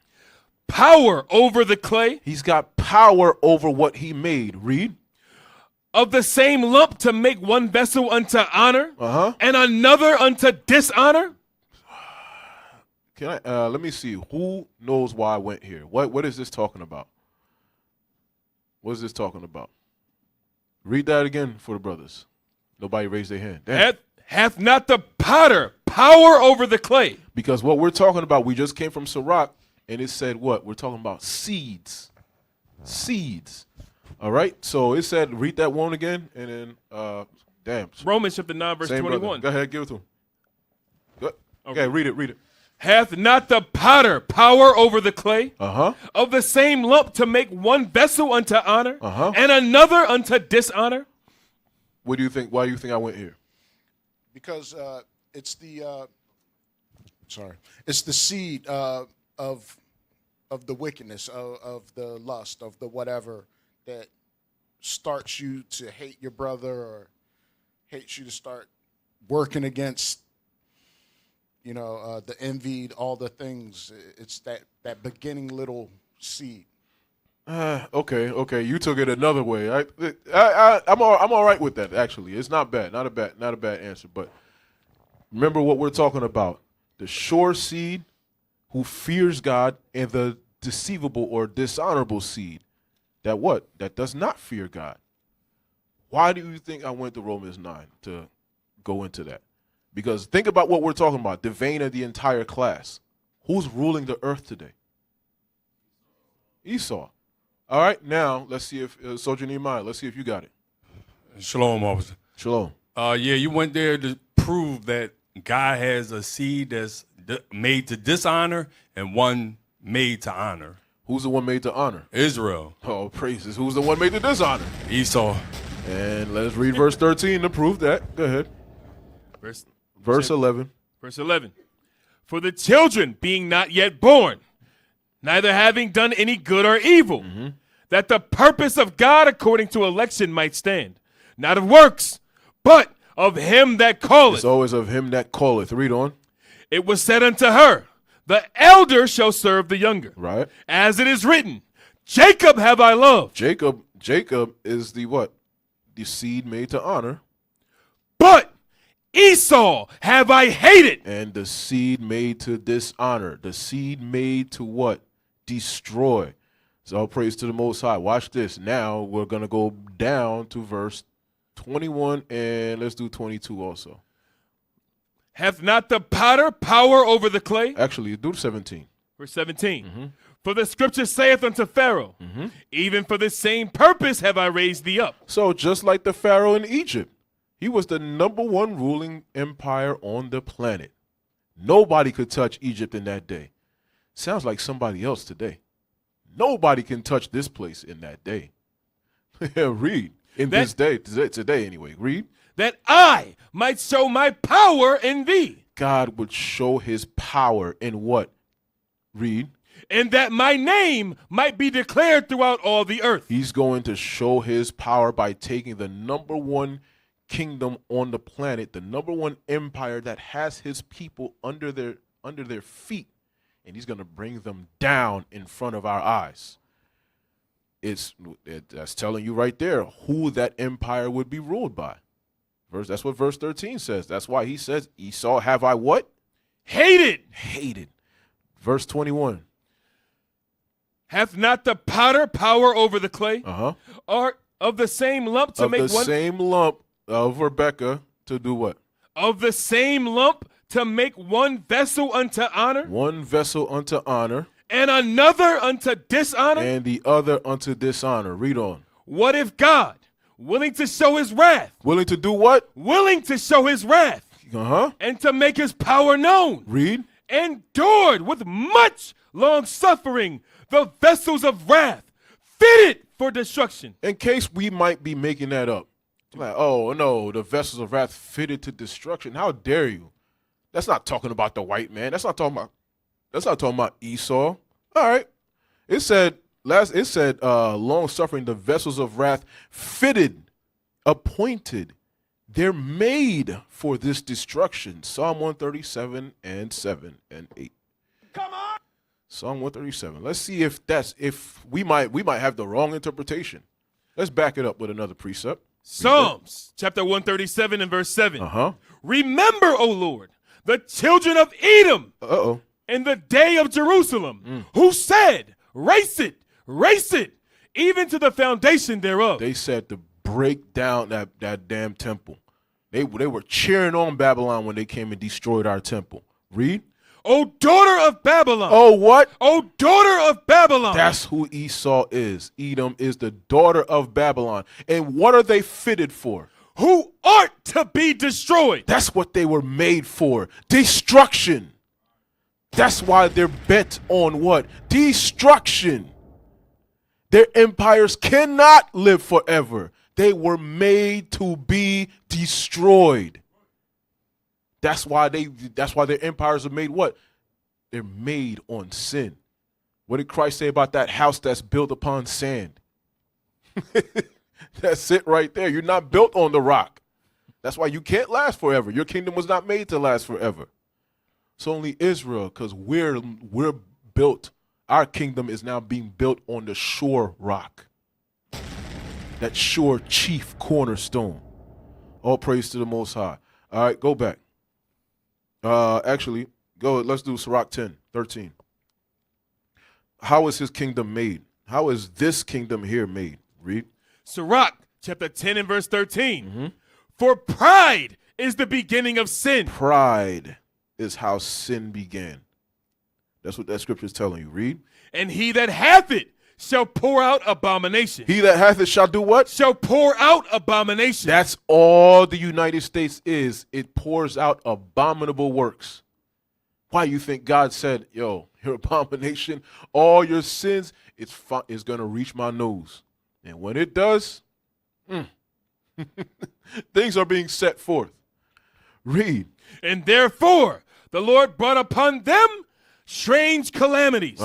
Power over the clay? He's got power over what he made. Read. Of the same lump to make one vessel unto honor and another unto dishonor? Can I let me see. Who knows why I went here? What is this talking about? What is this talking about? Read that again for the brothers. Nobody raised their hand. Hath not the potter power over the clay? Because what we're talking about, we just came from Sirach, and it said what? We're talking about seeds. Seeds. All right? So it said, read that one again, and then, Romans chapter 9, verse 21. Brother. Go ahead, give it to him. Go. Okay, read it. Hath not the potter power over the clay? Of the same lump to make one vessel unto honor and another unto dishonor? What do you think? Why do you think I went here? Because it's the seed of the wickedness, of the lust, of the whatever that starts you to hate your brother or hates you to start working against, the envied, all the things. It's that beginning little seed. Okay. You took it another way. I'm all right with that. Actually, it's not bad. Not a bad answer. But remember what we're talking about: the sure seed, who fears God, and the deceivable or dishonorable seed, that does not fear God. Why do you think I went to Romans 9 to go into that? Because think about what we're talking about, the vein of the entire class. Who's ruling the earth today? Esau. All right, now let's see if, Soldier Nehemiah, let's see if you got it. Shalom, officer. Shalom. Yeah, you went there to prove that God has a seed that's made to dishonor and one made to honor. Who's the one made to honor? Israel. Oh, praises. Who's the one made to dishonor? Esau. And let's read verse 13 to prove that. Go ahead. Verse 11. Verse 11. For the children being not yet born, neither having done any good or evil, that the purpose of God according to election might stand, not of works, but of him that calleth. It's always of him that calleth. Read on. It was said unto her, the elder shall serve the younger. Right. As it is written, Jacob have I loved. Jacob is the what? The seed made to honor. But Esau have I hated. And the seed made to dishonor. The seed made to what? Destroy. So all praise to the Most High. Watch this. Now we're going to go down to verse 21 and let's do 22 also. Hath not the potter power over the clay? Actually, do 17. Verse 17. For the scripture saith unto Pharaoh, even for the same purpose have I raised thee up. So just like the Pharaoh in Egypt, He was the number one ruling empire on the planet. Nobody could touch Egypt in that day. Sounds like somebody else today. Nobody can touch this place in that day. Read. In this day, today anyway. Read. That I might show my power in thee. God would show his power in what? Read. And that my name might be declared throughout all the earth. He's going to show his power by taking the number one kingdom on the planet, the number one empire that has his people under their feet, and he's going to bring them down in front of our eyes. That's telling you right there who that empire would be ruled by. That's what verse 13 says. That's why he says, Esau have I what? Hated. Hated. Verse 21. Hath not the potter power over the clay? Or of the same lump to make one? Of the same lump of Rebecca to do what? Of the same lump to make one vessel unto honor? One vessel unto honor. And another unto dishonor? And the other unto dishonor. Read on. What if God, willing to show his wrath? Willing to do what? Willing to show his wrath. And to make his power known. Read. Endured with much long suffering the vessels of wrath, fitted for destruction. In case we might be making that up. Like, oh no, the vessels of wrath fitted to destruction. How dare you? That's not talking about the white man. That's not talking about Esau. All right. It said long suffering, the vessels of wrath fitted, appointed. They're made for this destruction. Psalm 137 and 7 and 8. Come on. Psalm 137. Let's see if we might have the wrong interpretation. Let's back it up with another precept. Psalms chapter 137 and verse 7. Remember, O Lord, the children of Edom in the day of Jerusalem, who said, race it, even to the foundation thereof. They said to break down that damn temple. They were cheering on Babylon when they came and destroyed our temple. Read. O daughter of Babylon. Oh, what? O daughter of Babylon. That's who Esau is. Edom is the daughter of Babylon. And what are they fitted for? Who art to be destroyed. That's what they were made for. Destruction. That's why they're bent on what? Destruction. Their empires cannot live forever. They were made to be destroyed. That's why their empires are made what? They're made on sin. What did Christ say about that house that's built upon sand? That's it right there. You're not built on the rock. That's why you can't last forever. Your kingdom was not made to last forever. It's only Israel, because we're built. Our kingdom is now being built on the sure rock. That sure chief cornerstone. All praise to the Most High. All right, go back. Let's do Sirach 10:13. How is his kingdom made? How is this kingdom here made? Read. Sirach chapter 10 and verse 13. For pride is the beginning of sin. Pride is how sin began. That's what that scripture is telling you. Read. And he that hath it shall pour out abomination. He that hath it shall do what? Shall pour out abomination. That's all the United States is. It pours out abominable works. Why you think God said, yo, your abomination, all your sins, it's going to reach my nose. And when it does, things are being set forth. Read. And therefore the Lord brought upon them strange calamities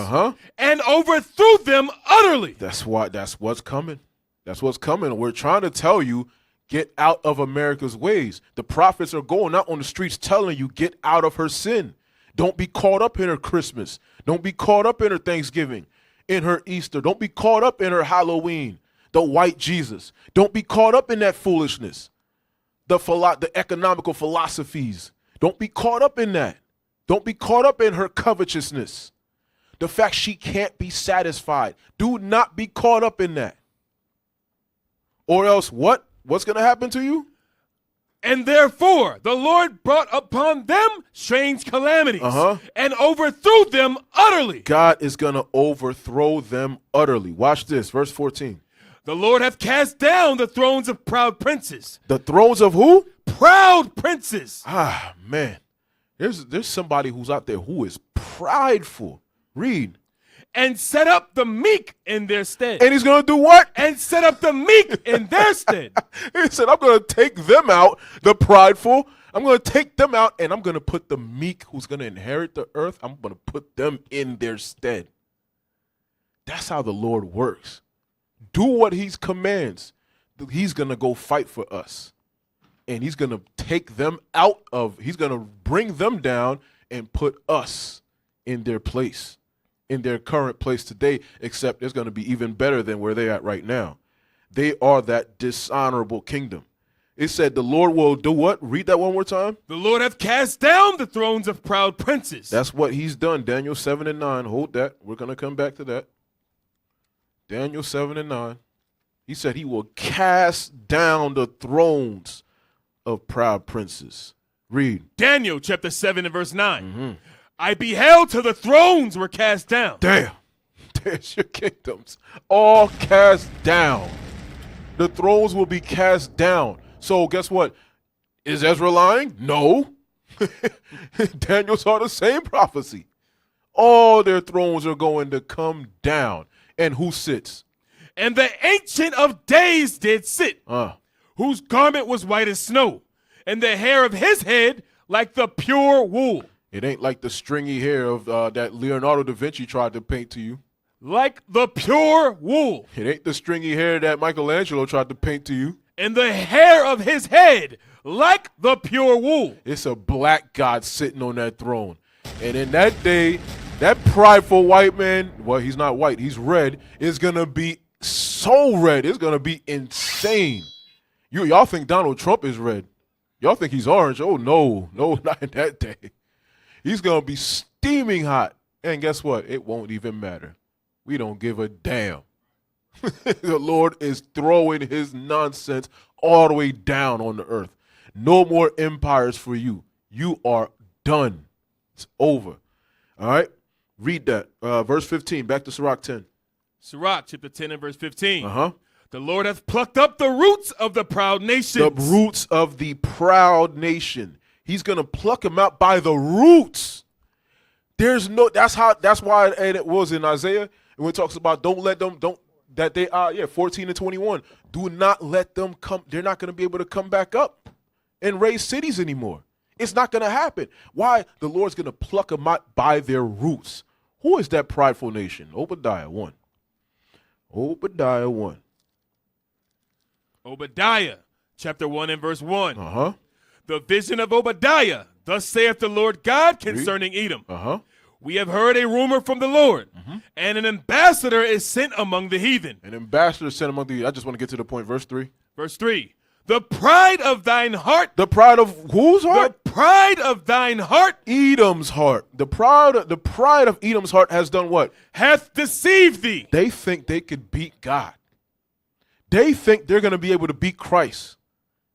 and overthrew them utterly. That's what's coming. That's what's coming. We're trying to tell you, get out of America's ways. The prophets are going out on the streets telling you, get out of her sin. Don't be caught up in her Christmas. Don't be caught up in her Thanksgiving, in her Easter. Don't be caught up in her Halloween, the white Jesus. Don't be caught up in that foolishness, the economical philosophies. Don't be caught up in that. Don't be caught up in her covetousness. The fact she can't be satisfied. Do not be caught up in that. Or else what? What's going to happen to you? And therefore the Lord brought upon them strange calamities and overthrew them utterly. God is going to overthrow them utterly. Watch this, verse 14. The Lord hath cast down the thrones of proud princes. The thrones of who? Proud princes. Ah, man. There's somebody who's out there who is prideful. Read. And set up the meek in their stead. And he's going to do what? And set up the meek in their stead. He said, I'm going to take them out, the prideful. I'm going to take them out, and I'm going to put the meek who's going to inherit the earth, I'm going to put them in their stead. That's how the Lord works. Do what he commands. He's going to go fight for us. And he's going to take them out of, he's going to bring them down and put us in their place, in their current place today, except it's going to be even better than where they're at right now. They are that dishonorable kingdom. It said the Lord will do what? Read that one more time. The Lord hath cast down the thrones of proud princes. That's what he's done. Daniel 7 and 9. Hold that. We're going to come back to that. Daniel 7 and 9. He said he will cast down the thrones of proud princes. Read. Daniel chapter 7 and verse 9. Mm-hmm. I beheld till the thrones were cast down. Damn. There's your kingdoms. All cast down. The thrones will be cast down. So guess what? Is Ezra lying? No. Daniel saw the same prophecy. All their thrones are going to come down. And who sits? And the Ancient of Days did sit, whose garment was white as snow, and the hair of his head like the pure wool. It ain't like the stringy hair of that Leonardo da Vinci tried to paint to you. Like the pure wool. It ain't the stringy hair that Michelangelo tried to paint to you. And the hair of his head like the pure wool. It's a black God sitting on that throne. And in that day, that prideful white man, well, he's not white, he's red, is going to be so red. It's going to be insane. Y'all think Donald Trump is red. Y'all think he's orange. Oh, no, not in that day. He's going to be steaming hot. And guess what? It won't even matter. We don't give a damn. The Lord is throwing his nonsense all the way down on the earth. No more empires for you. You are done. It's over. All right? Read that. Verse 15. Back to Sirach 10. Sirach chapter 10 and verse 15. Uh-huh. The Lord hath plucked up the roots of the proud nations. The roots of the proud nation. He's going to pluck them out by the roots. That's why and it was in Isaiah when it talks about 14 and 21. Do not let them come. They're not going to be able to come back up and raise cities anymore. It's not going to happen. Why? The Lord's going to pluck them out by their roots. Who is that prideful nation? Obadiah 1. Obadiah 1. Obadiah chapter 1 and verse 1. Uh-huh. The vision of Obadiah. Thus saith the Lord God concerning Edom. Uh-huh. We have heard a rumor from the Lord, and an ambassador is sent among the heathen. An ambassador is sent among the heathen. I just want to get to the point. Verse 3. Verse 3. The pride of thine heart. The pride of whose heart? The pride of thine heart. Edom's heart. The pride of Edom's heart has done what? Hath deceived thee. They think they could beat God. They think they're going to be able to beat Christ.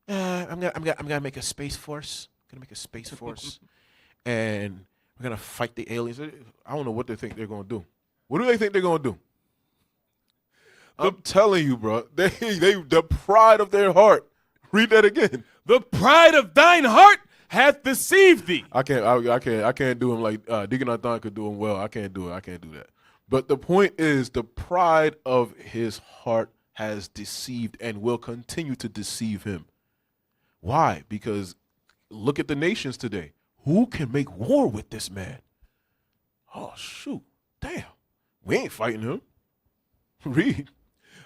I'm gonna make a space force. I'm gonna make a space force, and we're gonna fight the aliens. I don't know what they think they're gonna do. What do they think they're gonna do? I'm telling you, bro. They the pride of their heart. Read that again. The pride of thine heart hath deceived thee. I can't do him like Deacon Nathan could do him well. I can't do it. I can't do that. But the point is, the pride of his heart has deceived and will continue to deceive him. Why? Because look at the nations today. Who can make war with this man? Oh, shoot. Damn. We ain't fighting him. Read.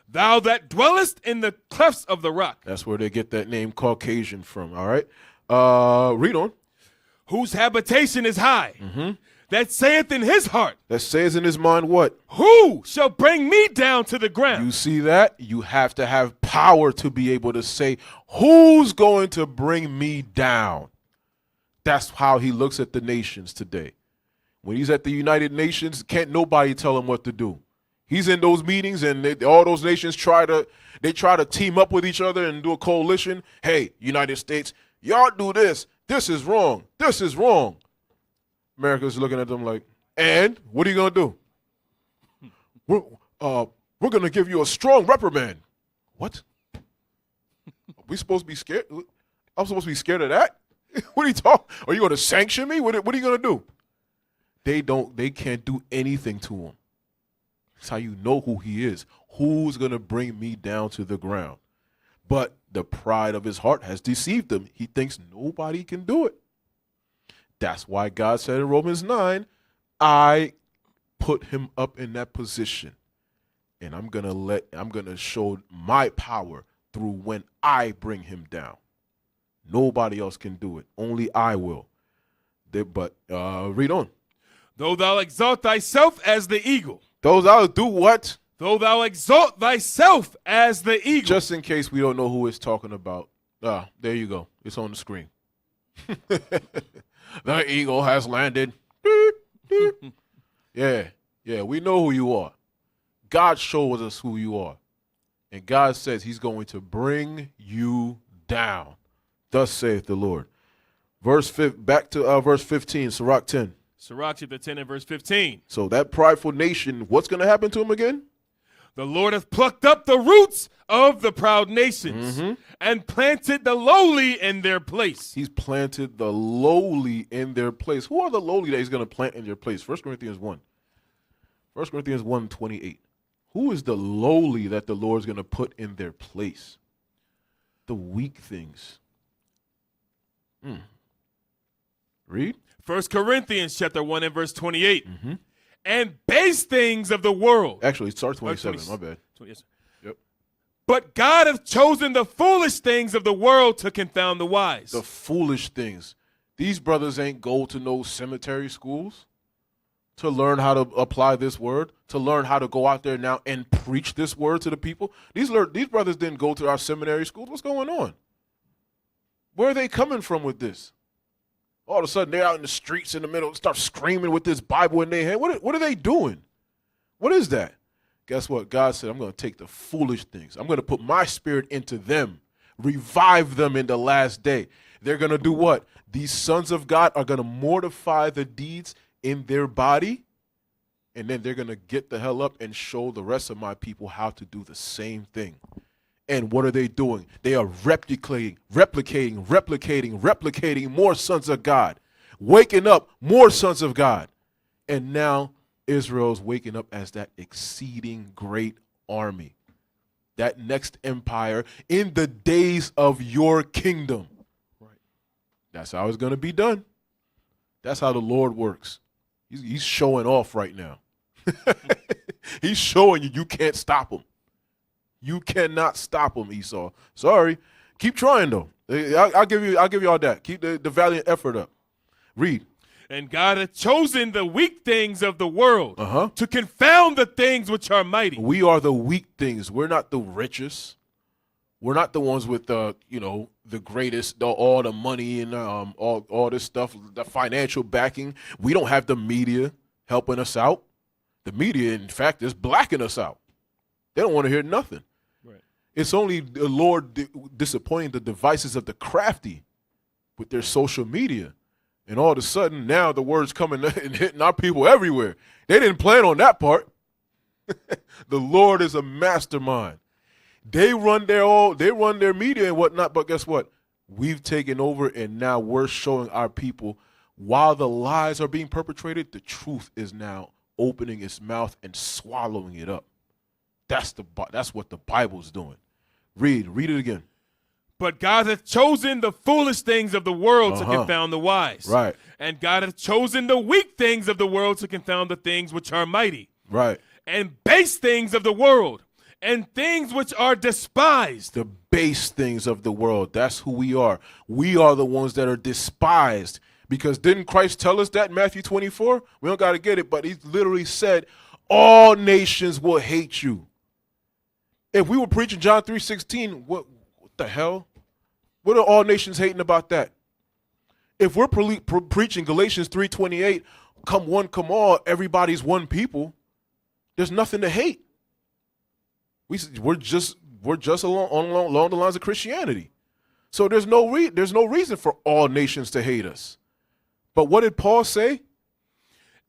Thou that dwellest in the clefts of the rock. That's where they get that name Caucasian from, all right? Read on. Whose habitation is high. That saith in his heart. That says in his mind what? Who shall bring me down to the ground? You see that? You have to have power to be able to say, who's going to bring me down? That's how he looks at the nations today. When he's at the United Nations, can't nobody tell him what to do. He's in those meetings, and all those nations try to team up with each other and do a coalition. Hey, United States, y'all do this. This is wrong. This is wrong. America's looking at them like, and what are you going to do? We're going to give you a strong reprimand. What? Are we supposed to be scared? I'm supposed to be scared of that? What are you talking? Are you going to sanction me? What are you going to do? They can't do anything to him. That's how you know who he is. Who's going to bring me down to the ground? But the pride of his heart has deceived him. He thinks nobody can do it. That's why God said in Romans 9, I put him up in that position. And I'm going to show my power through when I bring him down. Nobody else can do it. Only I will. But read on. Though thou exalt thyself as the eagle. Though thou do what? Though thou exalt thyself as the eagle. Just in case we don't know who it's talking about. There you go. It's on the screen. The eagle has landed. Yeah, we know who you are. God shows us who you are. And God says he's going to bring you down. Thus saith the Lord. Back to verse 15, Sirach 10. Sirach chapter 10 and verse 15. So that prideful nation, what's going to happen to him again? The Lord hath plucked up the roots of the proud nations and planted the lowly in their place. He's planted the lowly in their place. Who are the lowly that he's going to plant in their place? 1 Corinthians 1. 1 Corinthians 1:28. Who is the lowly that the Lord's going to put in their place? The weak things. Read. 1 Corinthians chapter 1 and verse 28. And base things of the world. Actually, it starts 27. My bad. Yes. Yep. But God hath chosen the foolish things of the world to confound the wise. The foolish things. These brothers ain't go to no cemetery schools to learn how to apply this word, to learn how to go out there now and preach this word to the people. These brothers didn't go to our seminary schools. What's going on? Where are they coming from with this? All of a sudden, they're out in the streets in the middle, start screaming with this Bible in their hand. What are they doing? What is that? Guess what? God said, I'm going to take the foolish things. I'm going to put my spirit into them, revive them in the last day. They're going to do what? These sons of God are going to mortify the deeds in their body, and then they're going to get the hell up and show the rest of my people how to do the same thing. And what are they doing? They are replicating more sons of God, waking up more sons of God. And now Israel's waking up as that exceeding great army, that next empire in the days of your kingdom. Right. That's how it's going to be done. That's how the Lord works. He's showing off right now. He's showing you can't stop him. You cannot stop him, Esau. Sorry. Keep trying, though. I'll give you all that. Keep the valiant effort up. Read. And God hath chosen the weak things of the world to confound the things which are mighty. We are the weak things. We're not the richest. We're not the ones with the greatest, all the money and all this stuff, the financial backing. We don't have the media helping us out. The media, in fact, is blacking us out. They don't want to hear nothing. It's only the Lord disappointing the devices of the crafty with their social media. And all of a sudden, now the word's coming and hitting our people everywhere. They didn't plan on that part. The Lord is a mastermind. They run their media and whatnot, but guess what? We've taken over, and now we're showing our people while the lies are being perpetrated, the truth is now opening its mouth and swallowing it up. That's what the Bible's doing. Read it again. But God hath chosen the foolish things of the world to confound the wise. Right. And God hath chosen the weak things of the world to confound the things which are mighty. Right. And base things of the world and things which are despised. The base things of the world. That's who we are. We are the ones that are despised. Because didn't Christ tell us that in Matthew 24? We don't got to get it, but he literally said, all nations will hate you. If we were preaching John 3:16, what the hell? What are all nations hating about that? If we're preaching Galatians 3:28, come one, come all, everybody's one people, there's nothing to hate. We're just along the lines of Christianity. So there's no reason for all nations to hate us. But what did Paul say?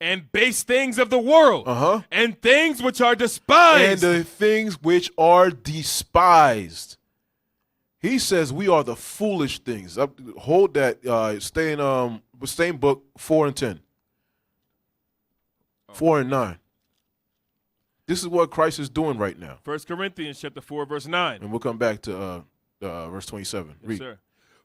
and base things of the world, and things which are And despised. the things which are despised. He says we are the foolish things. Hold that. Stay in same book 4 and 10. 4 and 9. This is what Christ is doing right now. 1 Corinthians chapter 4, verse 9. And we'll come back to verse 27. Yes, Read. sir.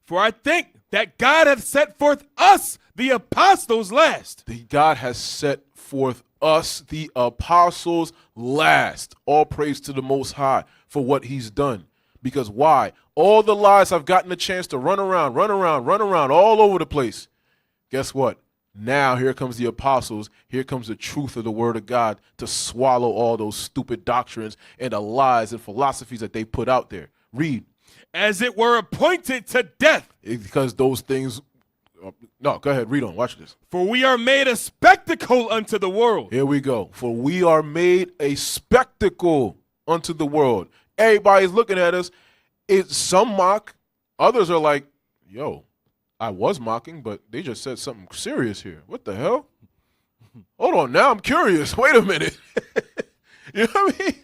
For I think that God hath set forth us, the apostles, last. God has set forth us, the apostles, last. All praise to the Most High for what he's done. Because why? All the lies I've gotten a chance to run around all over the place. Guess what? Now here comes the apostles. Here comes the truth of the word of God to swallow all those stupid doctrines and the lies and philosophies that they put out there. Read. As it were appointed to death. Because those things. No, go ahead. Read on. Watch this. For we are made a spectacle unto the world. Here we go. For we are made a spectacle unto the world. Everybody's looking at us. Some mock. Others are like, yo, I was mocking, but they just said something serious here. What the hell? Hold on. Now I'm curious. Wait a minute. You know what I mean?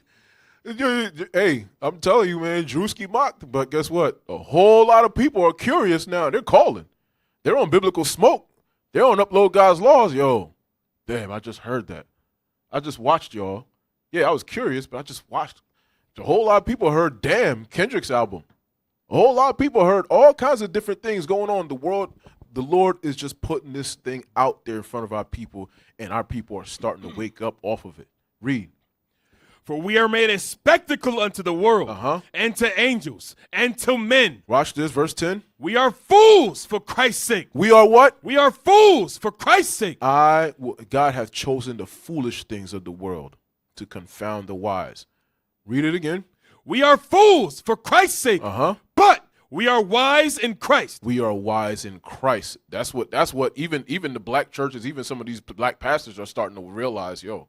Hey, I'm telling you, man, Drewski mocked, but guess what? A whole lot of people are curious now. They're calling. They're on biblical smoke. They're on Upload God's Laws. Yo, damn, I just heard that. I just watched y'all. Yeah, I was curious, but I just watched. A whole lot of people heard, damn, Kendrick's album. A whole lot of people heard all kinds of different things going on in the world. The Lord is just putting this thing out there in front of our people, and our people are starting to wake up off of it. Read. For we are made a spectacle unto the world, and to angels, and to men. Watch this, verse 10. We are fools for Christ's sake. We are what? We are fools for Christ's sake. God hath chosen the foolish things of the world to confound the wise. Read it again. We are fools for Christ's sake. But we are wise in Christ. We are wise in Christ. That's what even the black churches, even some of these black pastors are starting to realize, yo,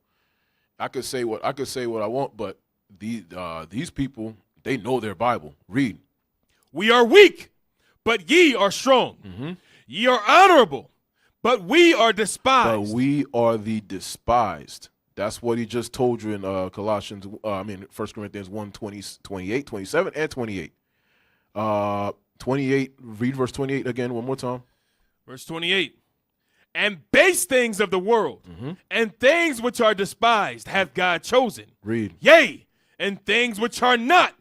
I could say what I want, but these people, they know their Bible. Read. We are weak, but ye are strong. Ye are honorable, but we are despised. But we are the despised. That's what he just told you in 1 Corinthians 1, 28, 27, and 28. 28, read verse 28 again one more time. Verse 28. And base things of the world, and things which are despised hath God chosen. Read. Yea, and things which are not,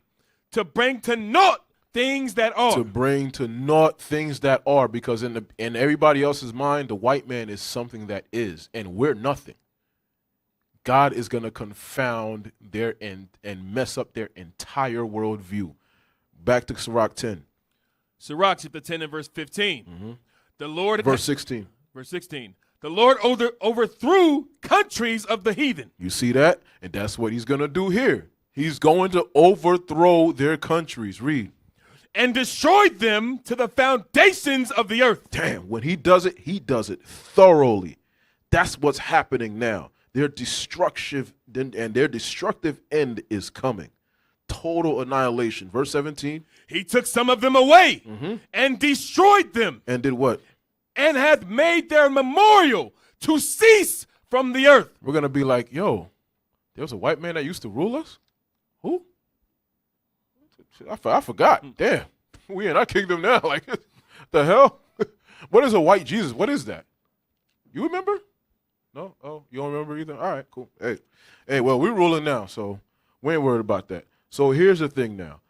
to bring to naught things that are. To bring to naught things that are, because in everybody else's mind, the white man is something that is, and we're nothing. God is going to confound their and mess up their entire worldview. Back to Sirach 10. Sirach chapter 10 and verse 15. The Lord. Verse 16. Verse 16. The Lord overthrew countries of the heathen. You see that? And that's what he's going to do here. He's going to overthrow their countries. Read. And destroyed them to the foundations of the earth. Damn, when he does it thoroughly. That's what's happening now. Their destructive end is coming. Total annihilation. Verse 17. He took some of them away and destroyed them. And did what? And hath made their memorial to cease from the earth. We're going to be like, yo, there was a white man that used to rule us? Who? I forgot. Damn. We in our kingdom now. Like, the hell? What is a white Jesus? What is that? You remember? No? Oh, you don't remember either? All right, cool. Hey, well, we're ruling now, so we ain't worried about that. So here's the thing now.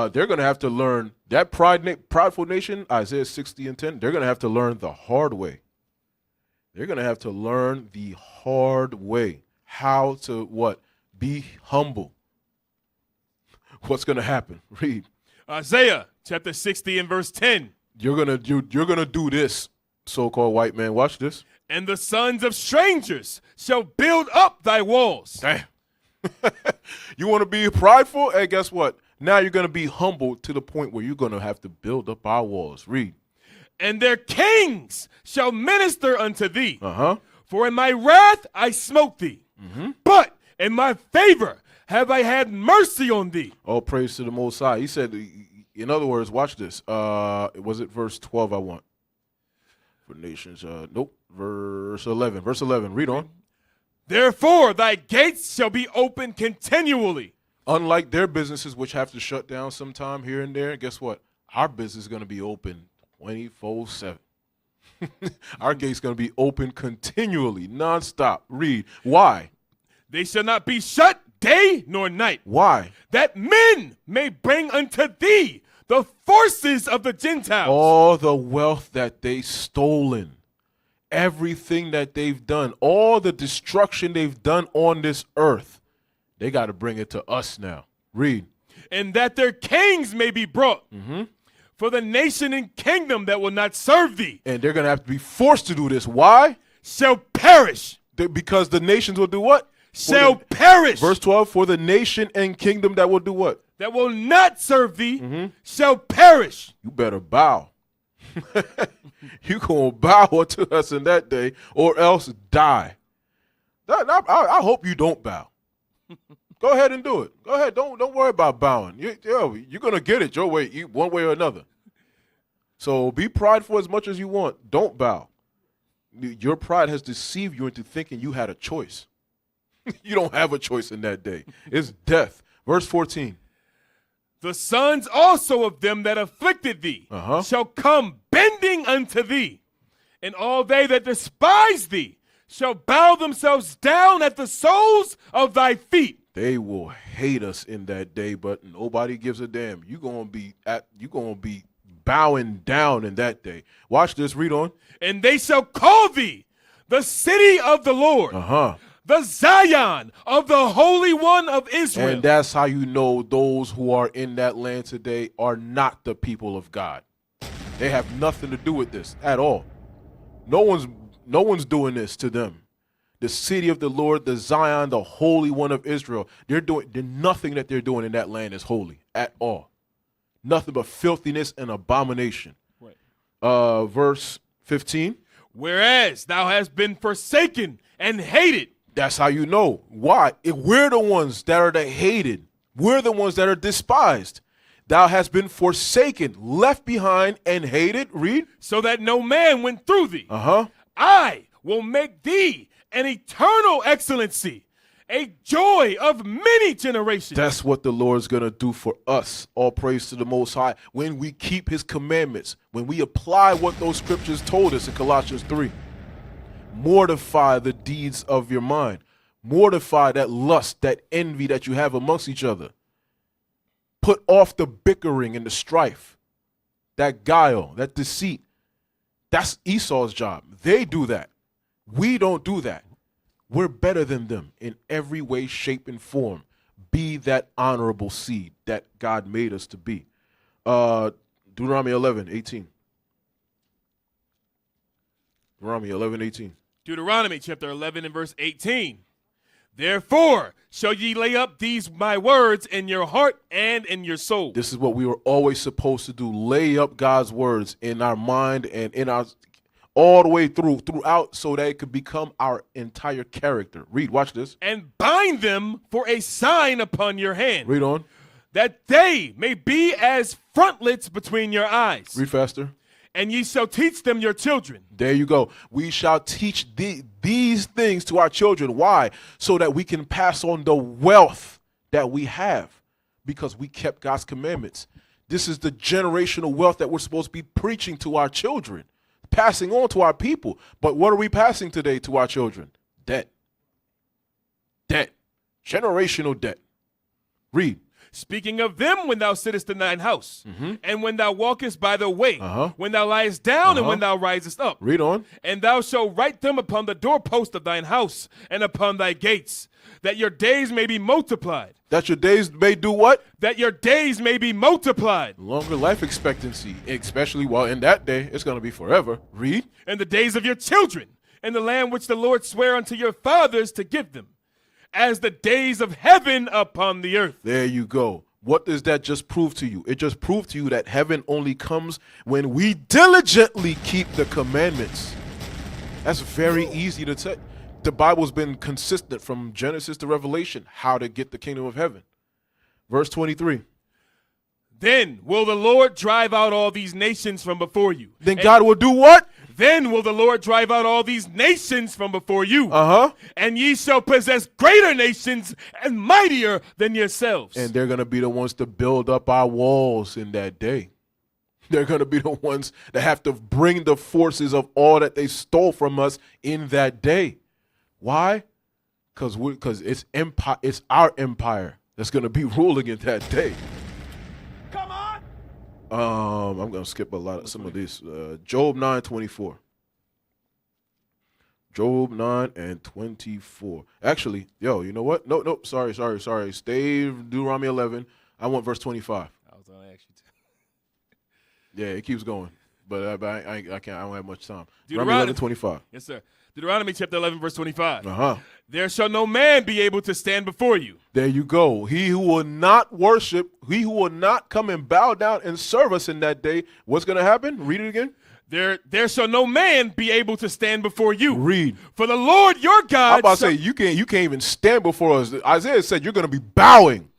They're going to have to learn that prideful nation, Isaiah 60 and 10, they're going to have to learn the hard way. They're going to have to learn the hard way. How to what? Be humble. What's going to happen? Read. Isaiah chapter 60 and verse 10. You're going to do this, so-called white man. Watch this. And the sons of strangers shall build up thy walls. Damn. You want to be prideful? Hey, guess what? Now you're going to be humble to the point where you're going to have to build up our walls. Read. And their kings shall minister unto thee. For in my wrath I smote thee. But in my favor have I had mercy on thee. All praise to the Most High. He said, in other words, watch this. Was it verse 12 I want? For nations. Nope. verse 11. Verse 11, read on. Therefore, thy gates shall be open continually. Unlike their businesses, which have to shut down sometime here and there, guess what? Our business is going to be open 24/7. Our gate's going to be open continually, nonstop. Read. Why? They shall not be shut day nor night. Why? That men may bring unto thee the forces of the Gentiles. All the wealth that they stolen, everything that they've done, all the destruction they've done on this earth, they got to bring it to us now. Read. And that their kings may be brought. For the nation and kingdom that will not serve thee And they're going to have to be forced to do this. Why? shall perish. Because the nations will do what? Shall perish. Verse 12, for the nation and kingdom that will do what? That will not serve thee shall perish. You better bow. You going to bow unto us in that day or else die. I hope you don't bow. Go ahead and do it. Go ahead. Don't worry about bowing. You're going to get it your way, one way or another. So be prideful as much as you want. Don't bow. Your pride has deceived you into thinking you had a choice. You don't have a choice in that day. It's death. Verse 14. The sons also of them that afflicted thee shall come bending unto thee, and all they that despise thee shall bow themselves down at the soles of thy feet. They will hate us in that day, but nobody gives a damn. You're gonna be bowing down in that day. Watch this. Read on. And they shall call thee the city of the Lord, the Zion of the Holy One of Israel. And that's how you know those who are in that land today are not the people of God. They have nothing to do with this at all. No one's doing this to them. The city of the Lord, the Zion, the Holy One of Israel. Nothing that they're doing in that land is holy at all. Nothing but filthiness and abomination. Right. Verse 15. Whereas thou hast been forsaken and hated. That's how you know. Why? We're the ones that are the hated. We're the ones that are despised. Thou hast been forsaken, left behind, and hated. Read. So that no man went through thee. I will make thee an eternal excellency, a joy of many generations. That's what the Lord's going to do for us. All praise to the Most High. When we keep his commandments, when we apply what those scriptures told us in Colossians 3, mortify the deeds of your mind. Mortify that lust, that envy that you have amongst each other. Put off the bickering and the strife, that guile, that deceit. That's Esau's job. They do that. We don't do that. We're better than them in every way, shape, and form. Be that honorable seed that God made us to be. Deuteronomy 11:18. Deuteronomy 11:18. Deuteronomy chapter 11 and verse 18. Therefore shall ye lay up these my words in your heart and in your soul. This is what we were always supposed to do. Lay up God's words in our mind and in our all the way throughout so that it could become our entire character. Read, watch this. And bind them for a sign upon your hand. Read on. That they may be as frontlets between your eyes. Read faster. And ye shall teach them your children. There you go. We shall teach these things to our children. Why? So that we can pass on the wealth that we have because we kept God's commandments. This is the generational wealth that we're supposed to be preaching to our children, passing on to our people. But what are we passing today to our children? Debt. Debt. Generational debt. Read. Speaking of them when thou sittest in thine house, and when thou walkest by the way, when thou liest down and when thou risest up. Read on. And thou shalt write them upon the doorpost of thine house and upon thy gates, that your days may be multiplied. That your days may do what? That your days may be multiplied. Longer life expectancy, especially while in that day, it's going to be forever. Read. And the days of your children, in the land which the Lord sware unto your fathers to give them, as the days of heaven upon the earth. There you go. What does that just prove to you? It just proved to you that heaven only comes when we diligently keep the commandments. That's very easy to tell. The Bible's been consistent from Genesis to Revelation, how to get the kingdom of heaven. Verse 23. Then will the Lord drive out all these nations from before you. Then God will do what? Then will the Lord drive out all these nations from before you. Uh-huh. And ye shall possess greater nations and mightier than yourselves. And they're going to be the ones to build up our walls in that day. They're going to be the ones that have to bring the forces of all that they stole from us in that day. Why? Because it's our empire that's going to be ruling in that day. Come on. I'm going to skip some of these. Job 9:24. Job 9:24. Actually, you know what? No, sorry. Stay Deuteronomy 11. I want verse 25. I was going to ask you to. Yeah, it keeps going, but I can't. I don't have much time. Deuteronomy 11:25. Yes, sir. Deuteronomy chapter 11, verse 25. Uh-huh. There shall no man be able to stand before you. There you go. He who will not worship, he who will not come and bow down and serve us in that day, what's going to happen? Read it again. There shall no man be able to stand before you. Read. For the Lord your God. I'm about to say you can't even stand before us. Isaiah said you're going to be bowing.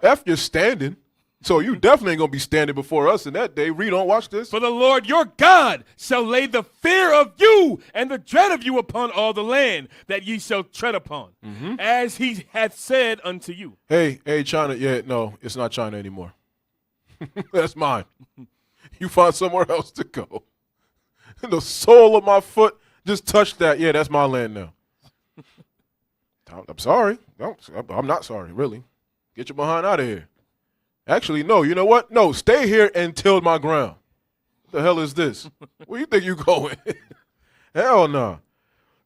F you're standing. So you definitely ain't going to be standing before us in that day. Read on, watch this. For the Lord your God shall lay the fear of you and the dread of you upon all the land that ye shall tread upon, as he hath said unto you. Hey, China. Yeah, no, it's not China anymore. That's mine. You find somewhere else to go. The sole of my foot just touched that. Yeah, that's my land now. I'm sorry. I'm not sorry, really. Get your behind out of here. Actually, no, you know what? No, stay here and till my ground. What the hell is this? Where you think you going? Hell no.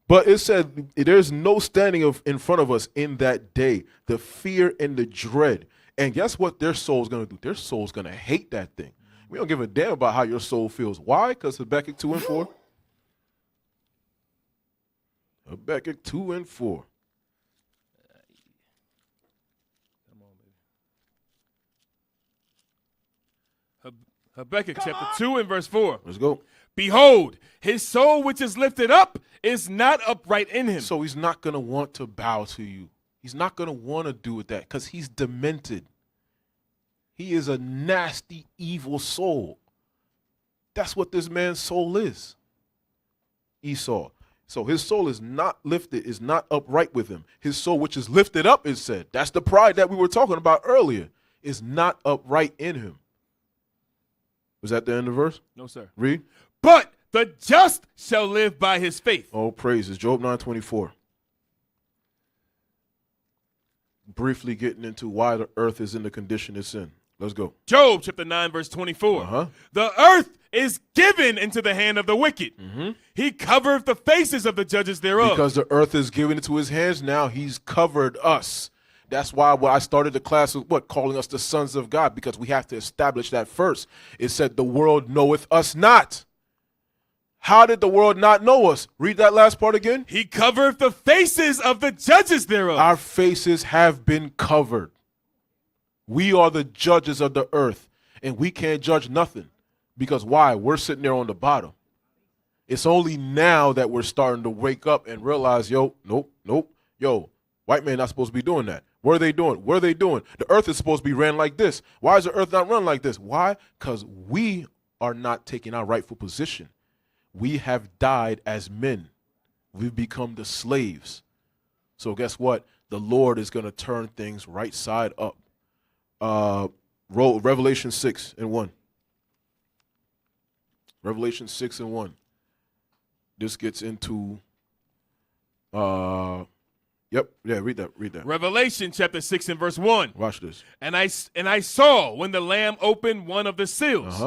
But it said there's no standing in front of us in that day, the fear and the dread. And guess what their soul's going to do? Their soul's going to hate that thing. We don't give a damn about how your soul feels. Why? Because Habakkuk 2:4. Habakkuk 2:4. Habakkuk chapter 2 and verse 4. Let's go. Behold, his soul which is lifted up is not upright in him. So he's not going to want to bow to you. He's not going to want to do with that because he's demented. He is a nasty, evil soul. That's what this man's soul is. Esau. So his soul is not lifted, is not upright with him. His soul, which is lifted up, is said. That's the pride that we were talking about earlier, is not upright in him. Was that the end of the verse? No, sir. Read. But the just shall live by his faith. Oh, praises. Job 9:24. Briefly getting into why the earth is in the condition it's in. Let's go. Job chapter 9 verse 24. Uh-huh. The earth is given into the hand of the wicked. He covereth the faces of the judges thereof. Because the earth is given into his hands now, he's covered us. That's why when I started the class with calling us the sons of God, because we have to establish that first. It said the world knoweth us not. How did the world not know us? Read that last part again. He covereth the faces of the judges thereof. Our faces have been covered. We are the judges of the earth, and we can't judge nothing. Because why? We're sitting there on the bottom. It's only now that we're starting to wake up and realize, nope. Yo, white man not supposed to be doing that. What are they doing? What are they doing? The earth is supposed to be ran like this. Why is the earth not run like this? Why? Because we are not taking our rightful position. We have died as men. We've become the slaves. So guess what? The Lord is going to turn things right side up. Revelation 6:1. Revelation 6:1. This gets into read that. Revelation chapter 6 and verse 1. Watch this. And I saw when the Lamb opened one of the seals,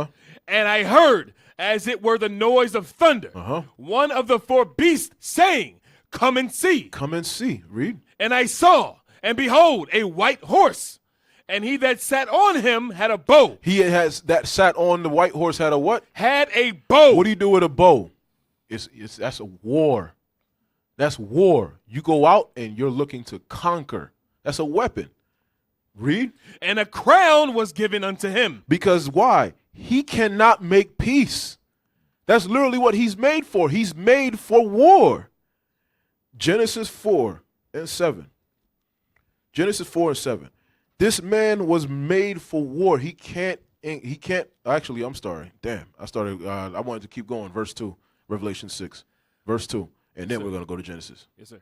and I heard, as it were the noise of thunder, one of the four beasts saying, Come and see. Come and see. Read. And I saw, and behold, a white horse, and he that sat on him had a bow. He that sat on the white horse had a what? Had a bow. What do you do with a bow? That's a war. That's war. You go out and you're looking to conquer. That's a weapon. Read. And a crown was given unto him. Because why? He cannot make peace. That's literally what he's made for. He's made for war. Genesis 4:7. Genesis 4:7. This man was made for war. He can't he can't. Actually, I'm sorry. Damn, I wanted to keep going. Verse 2, Revelation 6, verse 2, and then we're gonna go to Genesis. Yes, sir.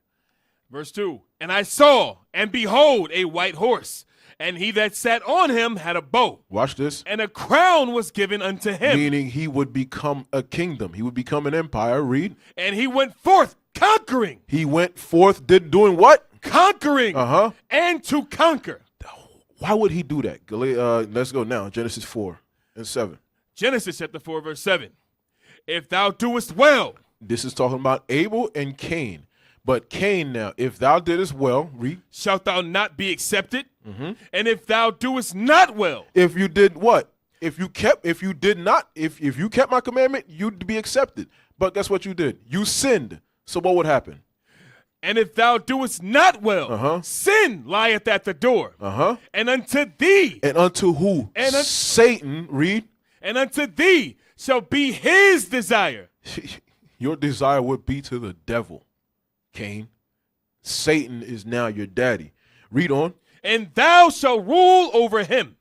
Verse 2, and I saw, and behold, a white horse, and he that sat on him had a bow. Watch this. And a crown was given unto him. Meaning he would become a kingdom. He would become an empire. Read. And he went forth conquering. He went forth, doing what? Conquering. Uh-huh. And to conquer. Why would he do that? Let's go now. Genesis 4 and 7. Genesis chapter 4, verse 7. If thou doest well. This is talking about Abel and Cain. But Cain now, if thou didst well, read. Shalt thou not be accepted? Mm-hmm. And if thou doest not well. If you did what? If you kept my commandment, you'd be accepted. But guess what you did? You sinned. So what would happen? And if thou doest not well, sin lieth at the door. And unto thee. And unto who? Satan, read. And unto thee shall be his desire. Your desire would be to the devil, Cain. Satan is now your daddy. Read on. And thou shalt rule over him.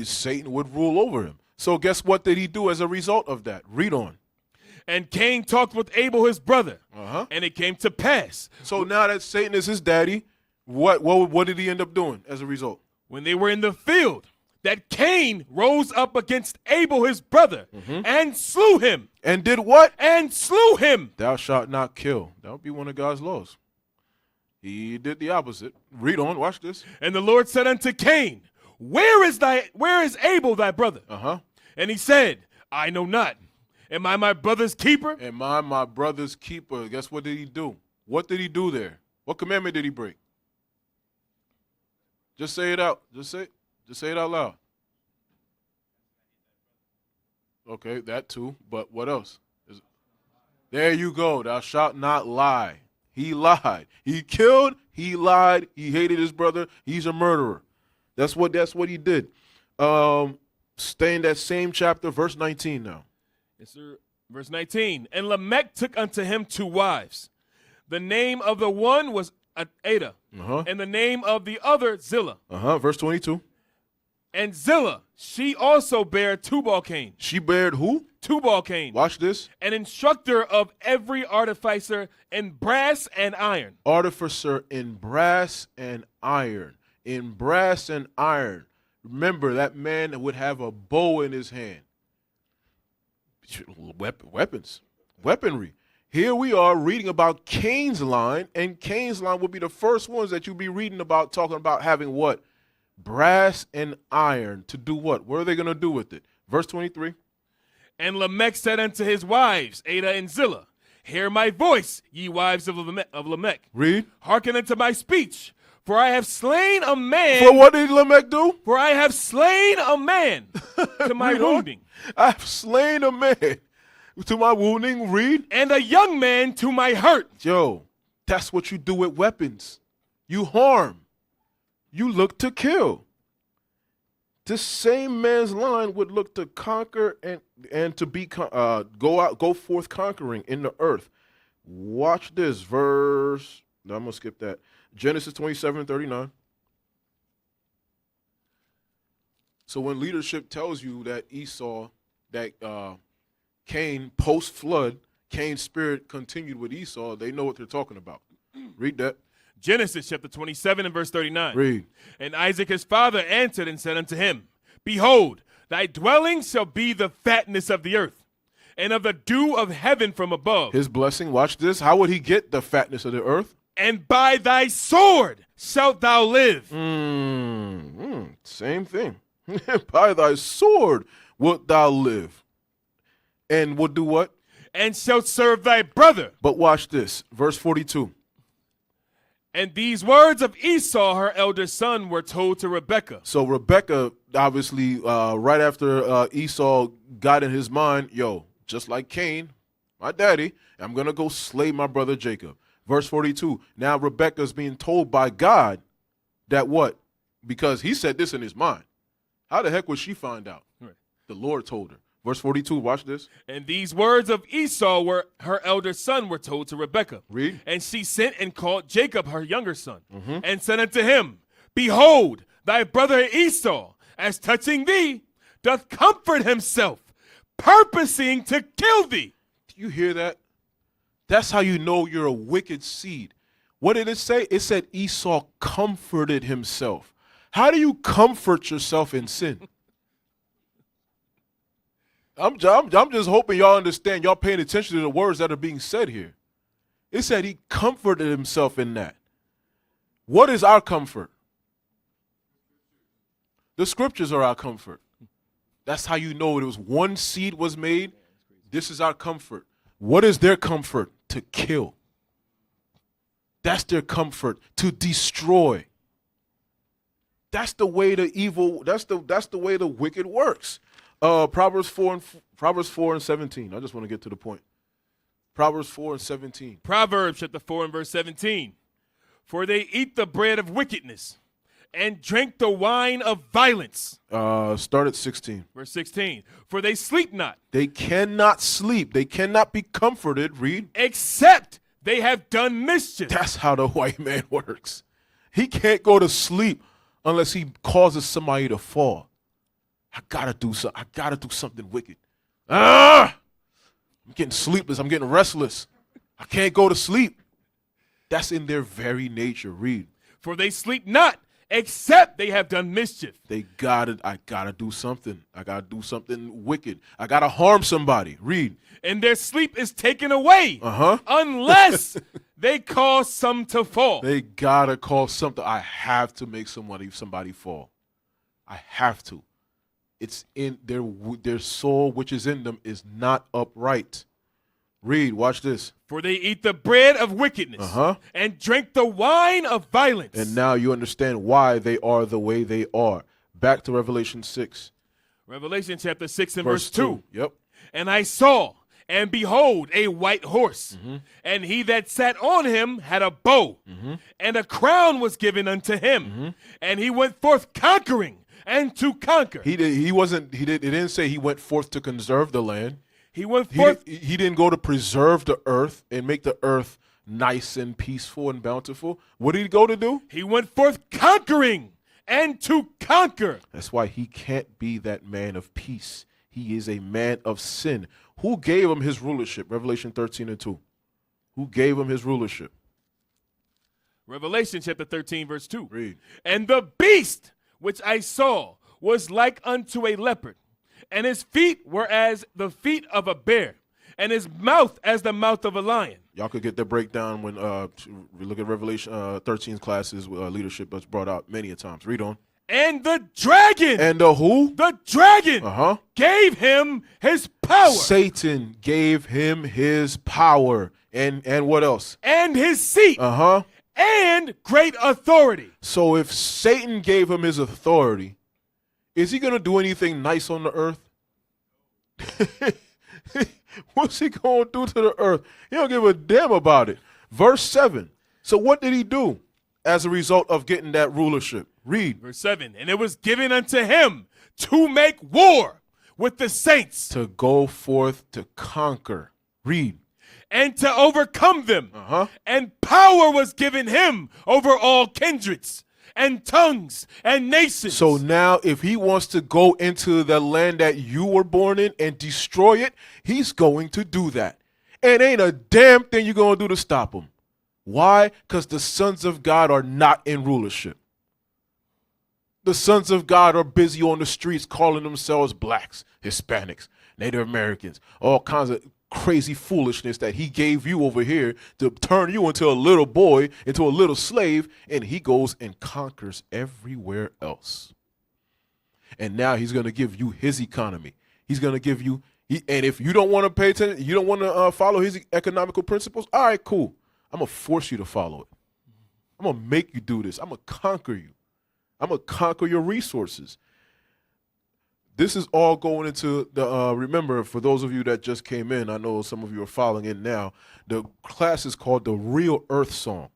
Satan would rule over him. So guess what did he do as a result of that? Read on. And Cain talked with Abel his brother. And it came to pass. So now that Satan is his daddy, what did he end up doing as a result? When they were in the field, that Cain rose up against Abel his brother and slew him. And did what? And slew him. Thou shalt not kill. That would be one of God's laws. He did the opposite. Read on. Watch this. And the Lord said unto Cain, Where is Abel thy brother? And he said, I know not. Am I my brother's keeper? Am I my brother's keeper? Guess what did he do? What did he do there? What commandment did he break? Just say it out. Just say it out loud. Okay, that too. But what else? There you go. Thou shalt not lie. He lied. He killed. He lied. He hated his brother. He's a murderer. That's what he did. Stay in that same chapter, verse 19 now. Yes, sir. Verse 19. And Lamech took unto him 2 wives. The name of the one was Ada, and the name of the other Zillah. Verse 22. And Zillah, she also bare Tubal-Cain. She bared who? Tubal-Cain. Watch this. An instructor of every artificer in brass and iron. Artificer in brass and iron. In brass and iron. Remember, that man would have a bow in his hand. Weaponry. Here we are reading about Cain's line, and Cain's line would be the first ones that you'll be reading about, talking about having what? Brass and iron. To do what? What are they going to do with it? Verse 23. And Lamech said unto his wives, Ada and Zillah, Hear my voice, ye wives of Lamech. Read. Hearken unto my speech, for I have slain a man. For what did Lamech do? For I have slain a man to my wounding. I have slain a man to my wounding. Read. And a young man to my hurt. Yo, that's what you do with weapons. You harm. You look to kill. This same man's line would look to conquer and to be go forth conquering in the earth. Watch this verse. No, I'm gonna skip that. Genesis 27:39. So when leadership tells you that Cain post-flood, Cain's spirit continued with Esau, they know what they're talking about. Read that. Genesis chapter 27 and verse 39. Read. And Isaac his father answered and said unto him, Behold, thy dwelling shall be the fatness of the earth, and of the dew of heaven from above. His blessing, watch this. How would he get the fatness of the earth? And by thy sword shalt thou live. Same thing. By thy sword wilt thou live. And will do what? And shalt serve thy brother. But watch this. Verse 42. And these words of Esau, her elder son, were told to Rebekah. So Rebekah, obviously, right after Esau got in his mind, just like Cain, my daddy, I'm going to go slay my brother Jacob. Verse 42. Now Rebekah's being told by God that what? Because he said this in his mind. How the heck would she find out? Right. The Lord told her. Verse 42, watch this. And these words of Esau, her elder son, were told to Rebekah. Read. And she sent and called Jacob, her younger son, and said unto him, Behold, thy brother Esau as touching thee, doth comfort himself, purposing to kill thee. Do you hear that? That's how you know you're a wicked seed. What did it say? It said Esau comforted himself. How do you comfort yourself in sin? I'm just hoping y'all understand, y'all paying attention to the words that are being said here. It said he comforted himself in that. What is our comfort? The scriptures are our comfort. That's how you know it was one seed was made. This is our comfort. What is their comfort? To kill. That's their comfort, to destroy. That's the way the evil, that's the way the wicked works. Proverbs 4 and 17. I just want to get to the point. Proverbs 4 and 17. Proverbs chapter 4 and verse 17. For they eat the bread of wickedness and drink the wine of violence. Start at 16. Verse 16. For they sleep not. They cannot sleep. They cannot be comforted. Read. Except they have done mischief. That's how the white man works. He can't go to sleep unless he causes somebody to fall. I gotta do something wicked. I'm getting sleepless. I'm getting restless. I can't go to sleep. That's in their very nature. Read. For they sleep not, except they have done mischief. I gotta do something. I gotta do something wicked. I gotta harm somebody. Read. And their sleep is taken away. Unless they cause some to fall. They gotta cause something. I have to make somebody fall. I have to. It's in their soul, which is in them, is not upright. Read, watch this. For they eat the bread of wickedness and drink the wine of violence. And now you understand why they are the way they are. Back to Revelation 6. Revelation chapter 6 and verse 2. Yep. And I saw, and behold, a white horse, and he that sat on him had a bow, and a crown was given unto him, and he went forth conquering and to conquer. It didn't say he went forth to conserve the land. He went forth. He didn't go to preserve the earth and make the earth nice and peaceful and bountiful. What did he go to do? He went forth conquering and to conquer. That's why he can't be that man of peace. He is a man of sin. Who gave him his rulership? Revelation 13 and 2. Who gave him his rulership? Revelation chapter 13 verse 2. Read. And the beast which I saw was like unto a leopard, and his feet were as the feet of a bear, and his mouth as the mouth of a lion. Y'all could get the breakdown when we look at Revelation 13's classes. Leadership that's brought out many a times. Read on. And the dragon. And the who? The dragon gave him his power. Satan gave him his power. And what else? And his seat. And great authority. So if Satan gave him his authority, is he going to do anything nice on the earth? What's he going to do to the earth? He don't give a damn about it. Verse 7. So what did he do as a result of getting that rulership? Read. Verse 7. And it was given unto him to make war with the saints. To go forth to conquer. Read. And to overcome them. And power was given him over all kindreds and tongues and nations. So now if he wants to go into the land that you were born in and destroy it, he's going to do that. And ain't a damn thing you're going to do to stop him. Why? Because the sons of God are not in rulership. The sons of God are busy on the streets calling themselves blacks, Hispanics, Native Americans, all kinds of crazy foolishness that he gave you over here to turn you into a little boy, into a little slave, and he goes and conquers everywhere else. And now he's going to give you his economy. He's going to give you, and if you don't want to pay attention, you don't want to follow his economical principles, all right, cool. I'm going to force you to follow it. I'm going to make you do this. I'm going to conquer you. I'm going to conquer your resources. This is all going into the, remember, for those of you that just came in, I know some of you are following in now, the class is called the Real Earth Song.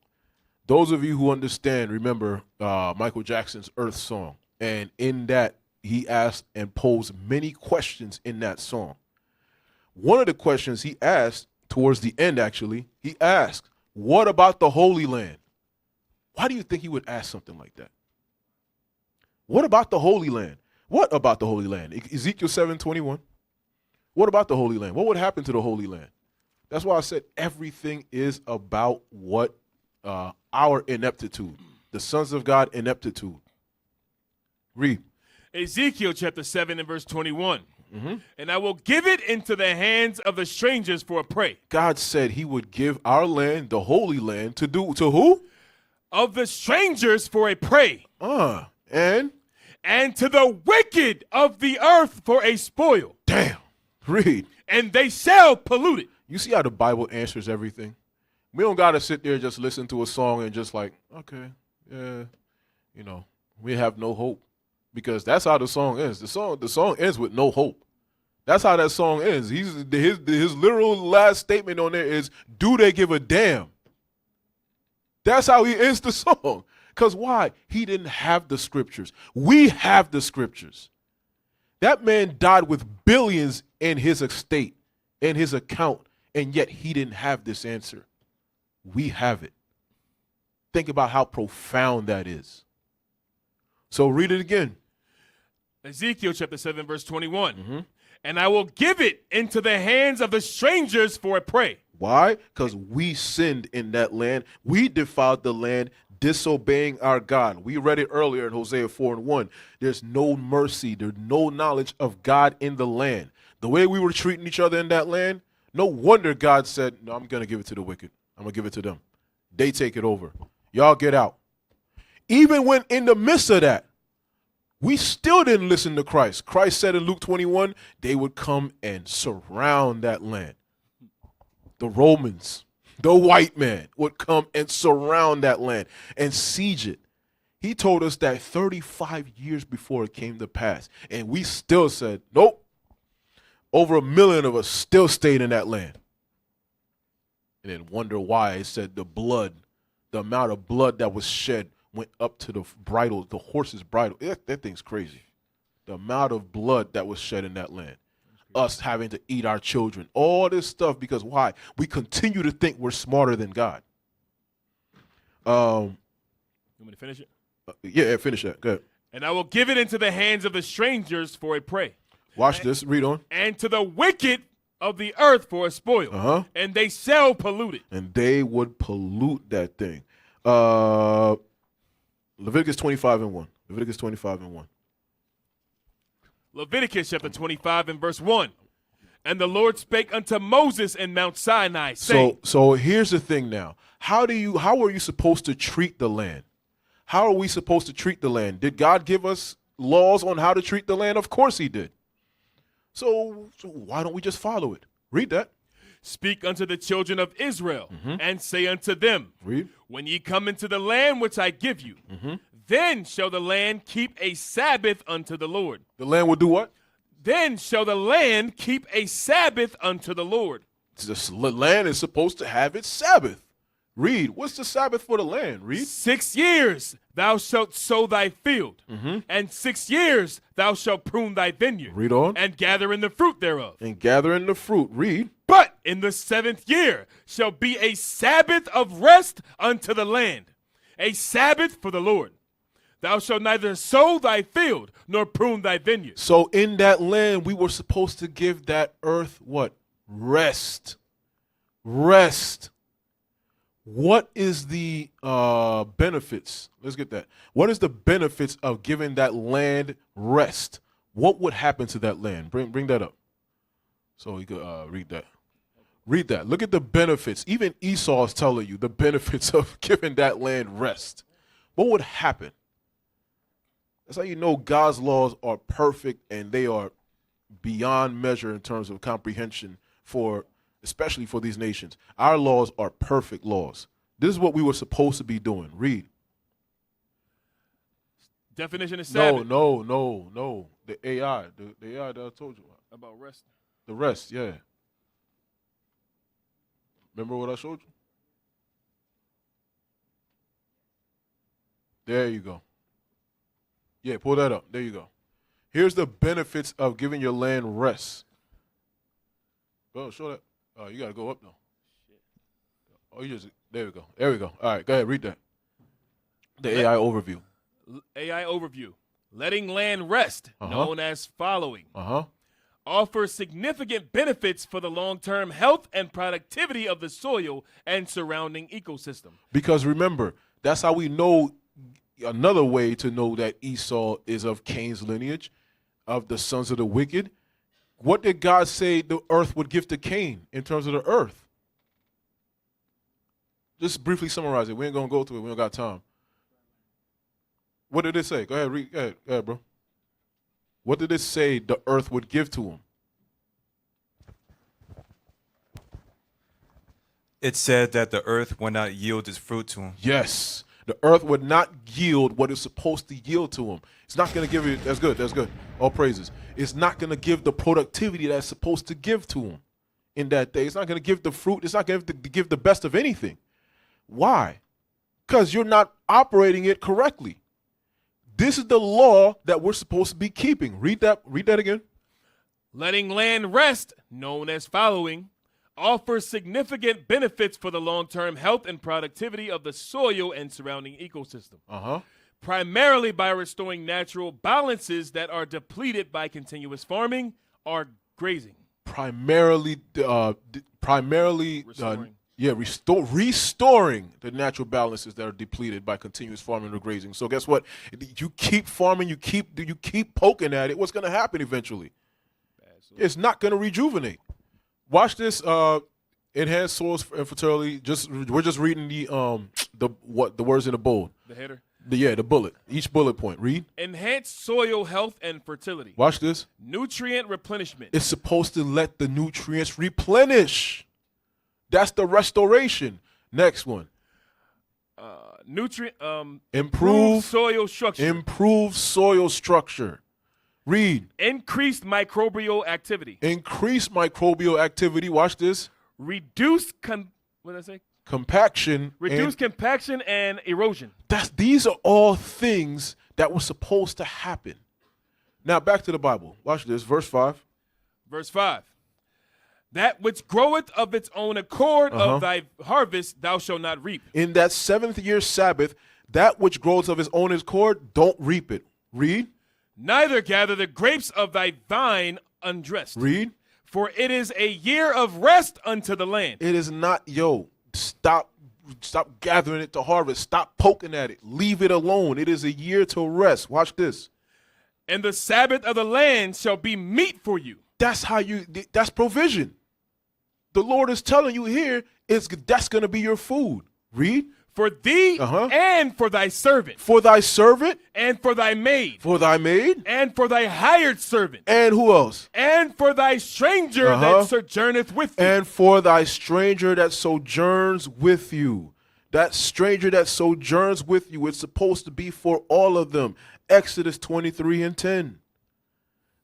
Those of you who understand, remember Michael Jackson's Earth Song. And in that, he asked and posed many questions in that song. One of the questions he asked, towards the end actually, he asked, what about the Holy Land? Why do you think he would ask something like that? What about the Holy Land? What about the Holy Land? Ezekiel 7:21. What about the Holy Land? What would happen to the Holy Land? That's why I said everything is about what our ineptitude, the sons of God ineptitude. Read. Ezekiel chapter 7 and verse 21. And I will give it into the hands of the strangers for a prey. God said he would give our land, the Holy Land, to who? Of the strangers for a prey. And To the wicked of the earth for a spoil. damn. Read. And they shall pollute it. You see how the Bible answers everything? We don't got to sit there and just listen to a song and just like, okay, yeah, we have no hope. Because that's how the song ends. The song ends with no hope. That's how that song ends. His literal last statement on there is, do they give a damn? That's how he ends the song. Because why? He didn't have the scriptures. We have the scriptures. That man died with billions in his estate, in his account, and yet he didn't have this answer. We have it. Think about how profound that is. So read it again. Ezekiel chapter 7 verse 21. And I will give it into the hands of the strangers for a prey. Why? Because we sinned in that land. We defiled the land, disobeying our God. We read it earlier in Hosea 4:1. There's no mercy. There's no knowledge of God in the land. The way we were treating each other in that land, no wonder God said, no, I'm going to give it to the wicked. I'm going to give it to them. They take it over. Y'all get out. Even when in the midst of that, we still didn't listen to Christ. Christ said in Luke 21, they would come and surround that land. The Romans, the white man, would come and surround that land and siege it. He told us that 35 years before it came to pass. And we still said, nope. Over 1 million of us still stayed in that land. And then wonder why it said the amount of blood that was shed went up to the bridle, the horse's bridle. That thing's crazy. The amount of blood that was shed in that land. Us having to eat our children. All this stuff because why? We continue to think we're smarter than God. You want me to finish it? Yeah, finish that. Go ahead. And I will give it into the hands of the strangers for a prey. Watch this. Read on. And to the wicked of the earth for a spoil. And they shall pollute it. And they would pollute that thing. Leviticus 25:1. Leviticus 25:1. Leviticus chapter 25 and verse 1. And the Lord spake unto Moses in Mount Sinai, saying. So here's the thing now. How are you supposed to treat the land? How are we supposed to treat the land? Did God give us laws on how to treat the land? Of course he did. So why don't we just follow it? Read that. Speak unto the children of Israel, and say unto them, Read. When ye come into the land which I give you, then shall the land keep a Sabbath unto the Lord. The land will do what? Then shall the land keep a Sabbath unto the Lord. The land is supposed to have its Sabbath. Read. What's the Sabbath for the land? Read. 6 years thou shalt sow thy field, and 6 years thou shalt prune thy vineyard. Read on. And gather in the fruit thereof. And gather in the fruit. Read. But in the 7th year shall be a Sabbath of rest unto the land, a Sabbath for the Lord. Thou shalt neither sow thy field nor prune thy vineyard. So in that land, we were supposed to give that earth what? Rest. Rest. What is the benefits? Let's get that. What is the benefits of giving that land rest? What would happen to that land? Bring that up. So you could read that. Read that. Look at the benefits. Even Esau is telling you the benefits of giving that land rest. What would happen? That's how you know God's laws are perfect and they are beyond measure in terms of comprehension especially for these nations. Our laws are perfect laws. This is what we were supposed to be doing. Read. Definition of Sabbath. No. The AI. The AI that I told you about rest. The rest, yeah. Remember what I showed you? There you go. Yeah, pull that up. There you go. Here's the benefits of giving your land rest. Go, show that. Oh, you got to go up, though. Oh, there we go. There we go. All right, go ahead, read that. The AI overview. AI overview. letting land rest, known as following, offers significant benefits for the long-term health and productivity of the soil and surrounding ecosystem. Because remember, that's how we know, another way to know that Esau is of Cain's lineage, of the sons of the wicked. What did God say the earth would give to Cain in terms of the earth? Just briefly summarize it. We ain't going to go through it. We don't got time. What did it say? Go ahead, read. Go ahead, bro. What did it say the earth would give to him? It said that the earth would not yield its fruit to him. Yes. The earth would not yield what it's supposed to yield to him. It's not going to give it. That's good. That's good. All praises. It's not going to give the productivity that's supposed to give to him in that day. It's not going to give the fruit. It's not going to give the best of anything. Why? Because you're not operating it correctly. This is the law that we're supposed to be keeping. Read that again. Letting land rest, known as following, offers significant benefits for the long-term health and productivity of the soil and surrounding ecosystem. Primarily by restoring natural balances that are depleted by continuous farming or grazing. Primarily restoring the natural balances that are depleted by continuous farming or grazing. So guess what? You keep farming, you keep poking at it. What's going to happen eventually? It's not going to rejuvenate. Watch this. Enhanced soils and fertility. We're just reading the words in the bold. The header. The bullet. Each bullet point. Read. Enhanced soil health and fertility. Watch this. Nutrient replenishment. It's supposed to let the nutrients replenish. That's the restoration. Next one. Improved soil structure. Improved soil structure. Read. Increased microbial activity. Increased microbial activity. Watch this. Reduced compaction. Reduced compaction and erosion. These are all things that were supposed to happen. Now back to the Bible. Watch this. Verse 5. Verse 5. That which groweth of its own accord of thy harvest thou shalt not reap. In that 7th year Sabbath, that which grows of its own accord, don't reap it. Read. Neither gather the grapes of thy vine undressed. Read. For it is a year of rest unto the land. It is not, stop gathering it to harvest. Stop poking at it. Leave it alone. It is a year to rest. Watch this. And the Sabbath of the land shall be meat for you. That's that's provision. The Lord is telling you here, that's going to be your food. Read. For thee and for thy servant. For thy servant. And for thy maid. For thy maid. And for thy hired servant. And who else? And for thy stranger that sojourneth with you. And for thy stranger that sojourns with you. That stranger that sojourns with you, it's supposed to be for all of them. Exodus 23 and 10.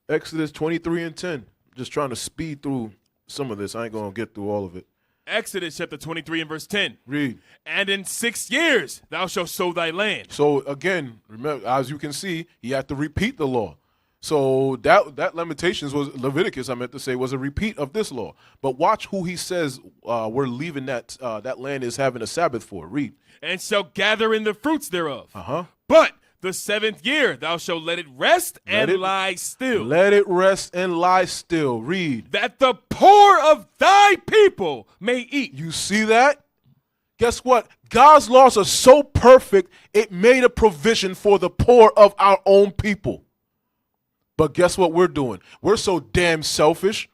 Exodus 23 and 10. Just trying to speed through some of this. I ain't going to get through all of it. Exodus chapter 23 and verse 10. Read. And in 6 years thou shalt sow thy land. So again, remember, as you can see, he had to repeat the law. So that Lamentations was Leviticus, I meant to say, was a repeat of this law. But watch who he says we're leaving that land is having a Sabbath for. Read. And shall gather in the fruits thereof. But the 7th year thou shalt let it rest lie still. Let it rest and lie still. Read. That the poor of thy people may eat. You see that? Guess what? God's laws are so perfect, it made a provision for the poor of our own people. But guess what we're doing? We're so damn selfish.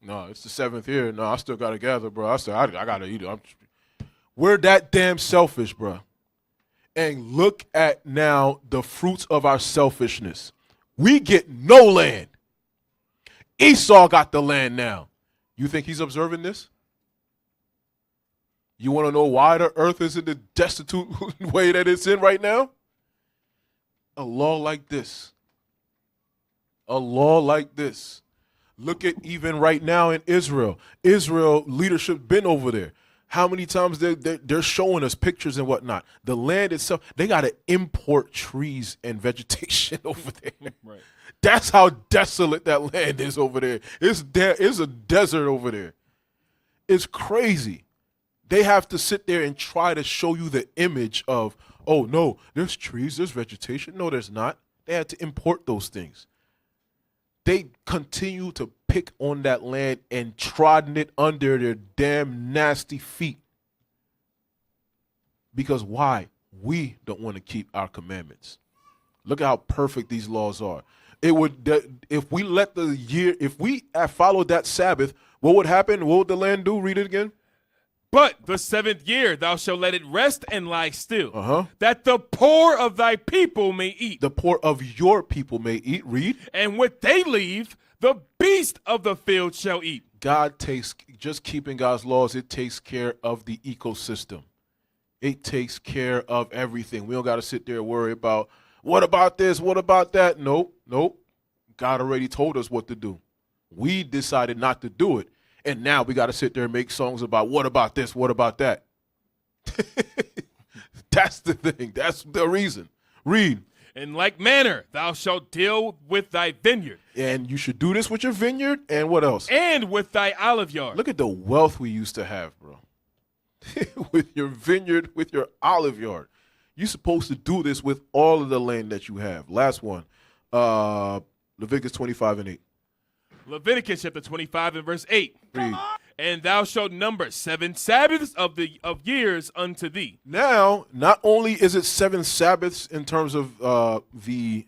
No, it's the 7th year. No, I still got to gather, bro. I got to eat it. We're that damn selfish, bro. And look at now the fruits of our selfishness. We get no land. Esau got the land now. You think he's observing this? You want to know why the earth is in the destitute way that it's in right now? A law like this. A law like this. Look at even right now in Israel. Israel leadership been over there. How many times they're showing us pictures and whatnot. The land itself, they got to import trees and vegetation over there. Right. That's how desolate that land is over there. It's a desert over there. It's crazy. They have to sit there and try to show you the image of, oh, no, there's trees, there's vegetation. No, there's not. They had to import those things. They continue to pick on that land and trodden it under their damn nasty feet. Because why? We don't want to keep our commandments. Look at how perfect these laws are. It would, if we followed that Sabbath, what would happen? What would the land do? Read it again. But the 7th year thou shalt let it rest and lie still, that the poor of thy people may eat. The poor of your people may eat. Read. And what they leave, the beast of the field shall eat. God takes, just keeping God's laws, it takes care of the ecosystem. It takes care of everything. We don't got to sit there and worry about, what about this? What about that? Nope. God already told us what to do. We decided not to do it. And now we got to sit there and make songs about what about this? What about that? That's the thing. That's the reason. Read. In like manner, thou shalt deal with thy vineyard. And you should do this with your vineyard. And what else? And with thy olive yard. Look at the wealth we used to have, bro. With your vineyard, with your olive yard. You're supposed to do this with all of the land that you have. Last one. Leviticus 25:8. Leviticus chapter 25 and verse 8. Read. And thou shalt number 7 Sabbaths of years unto thee. Now, not only is it 7 Sabbaths in terms of the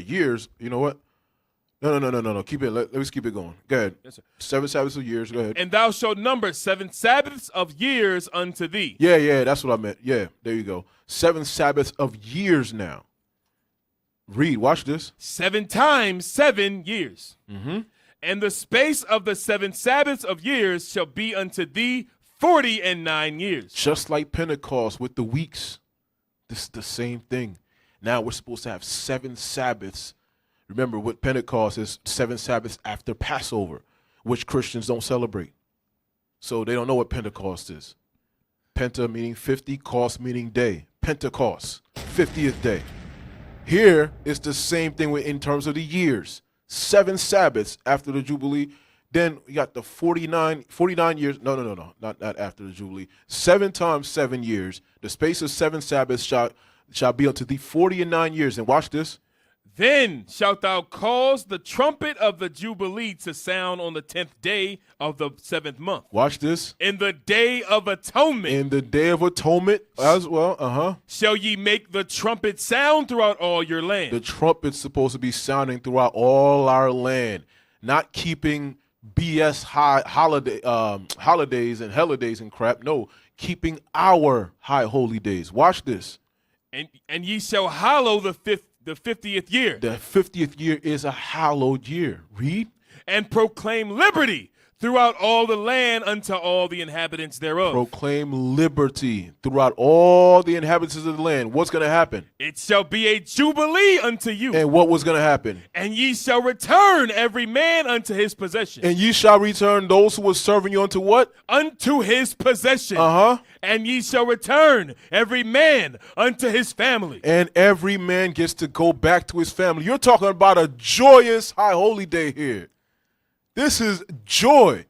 years. You know what? No. Keep it. Let's keep it going. Go ahead. Yes, sir. 7 Sabbaths of years. Go ahead. And thou shalt number 7 Sabbaths of years unto thee. Yeah, that's what I meant. Yeah, there you go. 7 Sabbaths of years now. Read. Watch this. 7 times 7 years. Mm-hmm. And the space of the 7 Sabbaths of years shall be unto thee 49 years. Just like Pentecost with the weeks. This is the same thing. Now we're supposed to have 7 Sabbaths. Remember, what Pentecost is 7 Sabbaths after Passover, which Christians don't celebrate. So they don't know what Pentecost is. Penta meaning 50, cost meaning day. Pentecost, 50th day. Here, it's the same thing in terms of the years. 7 Sabbaths after the Jubilee. Then we got the 49 years. No, not after the Jubilee. 7 times 7 years. The space of 7 Sabbaths shall be unto thee 49 years. And watch this. Then shalt thou cause the trumpet of the Jubilee to sound on the 10th day of the 7th month. Watch this. In the day of atonement. In the day of atonement as well. Shall ye make the trumpet sound throughout all your land. The trumpet's supposed to be sounding throughout all our land, not keeping BS holidays and holidays and crap. No, keeping our high holy days. Watch this. And ye shall hallow the 50th year. The 50th year is a hallowed year. Read. And proclaim liberty throughout all the land unto all the inhabitants thereof. Proclaim liberty throughout all the inhabitants of the land. What's going to happen? It shall be a jubilee unto you. And what was going to happen? And ye shall return every man unto his possession. And ye shall return those who were serving you unto what? Unto his possession. And ye shall return every man unto his family. And every man gets to go back to his family. You're talking about a joyous high holy day here. This is joy.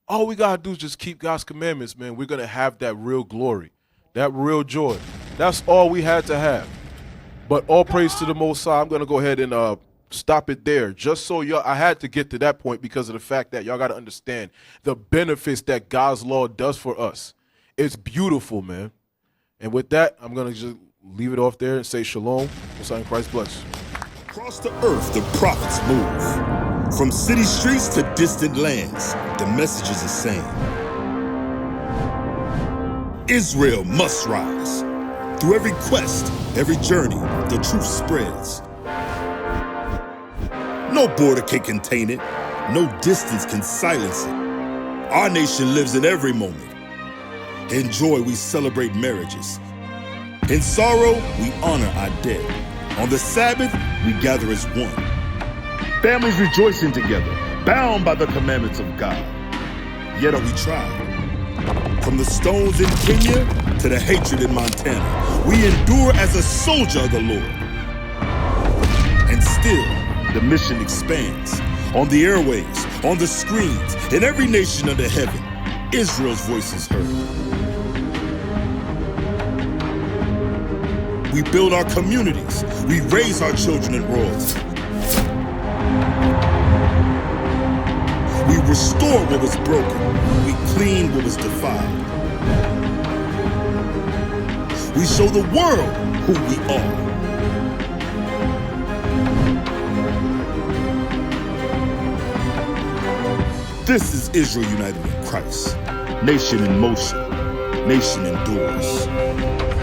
All we got to do is just keep God's commandments, man. We're going to have that real glory, that real joy. That's all we had to have. But all praise to the Most High. I'm going to go ahead and stop it there. Just so I had to get to that point because of the fact that y'all got to understand the benefits that God's law does for us. It's beautiful, man. And with that, I'm going to just leave it off there and say shalom. Messiah in Christ bless. Across the earth, the prophets move. From city streets to distant lands, the message is the same. Israel must rise. Through every quest, every journey, the truth spreads. No border can contain it. No distance can silence it. Our nation lives in every moment. In joy, we celebrate marriages. In sorrow, we honor our dead. On the Sabbath, we gather as one. Families rejoicing together, bound by the commandments of God. Yet are we tried. From the stones in Kenya to the hatred in Montana, we endure as a soldier of the Lord. And still, the mission expands. On the airways, on the screens, in every nation under heaven, Israel's voice is heard. We build our communities. We raise our children in royalty. We restore what was broken. We clean what was defiled. We show the world who we are. This is Israel united in Christ. Nation in motion. Nation endures.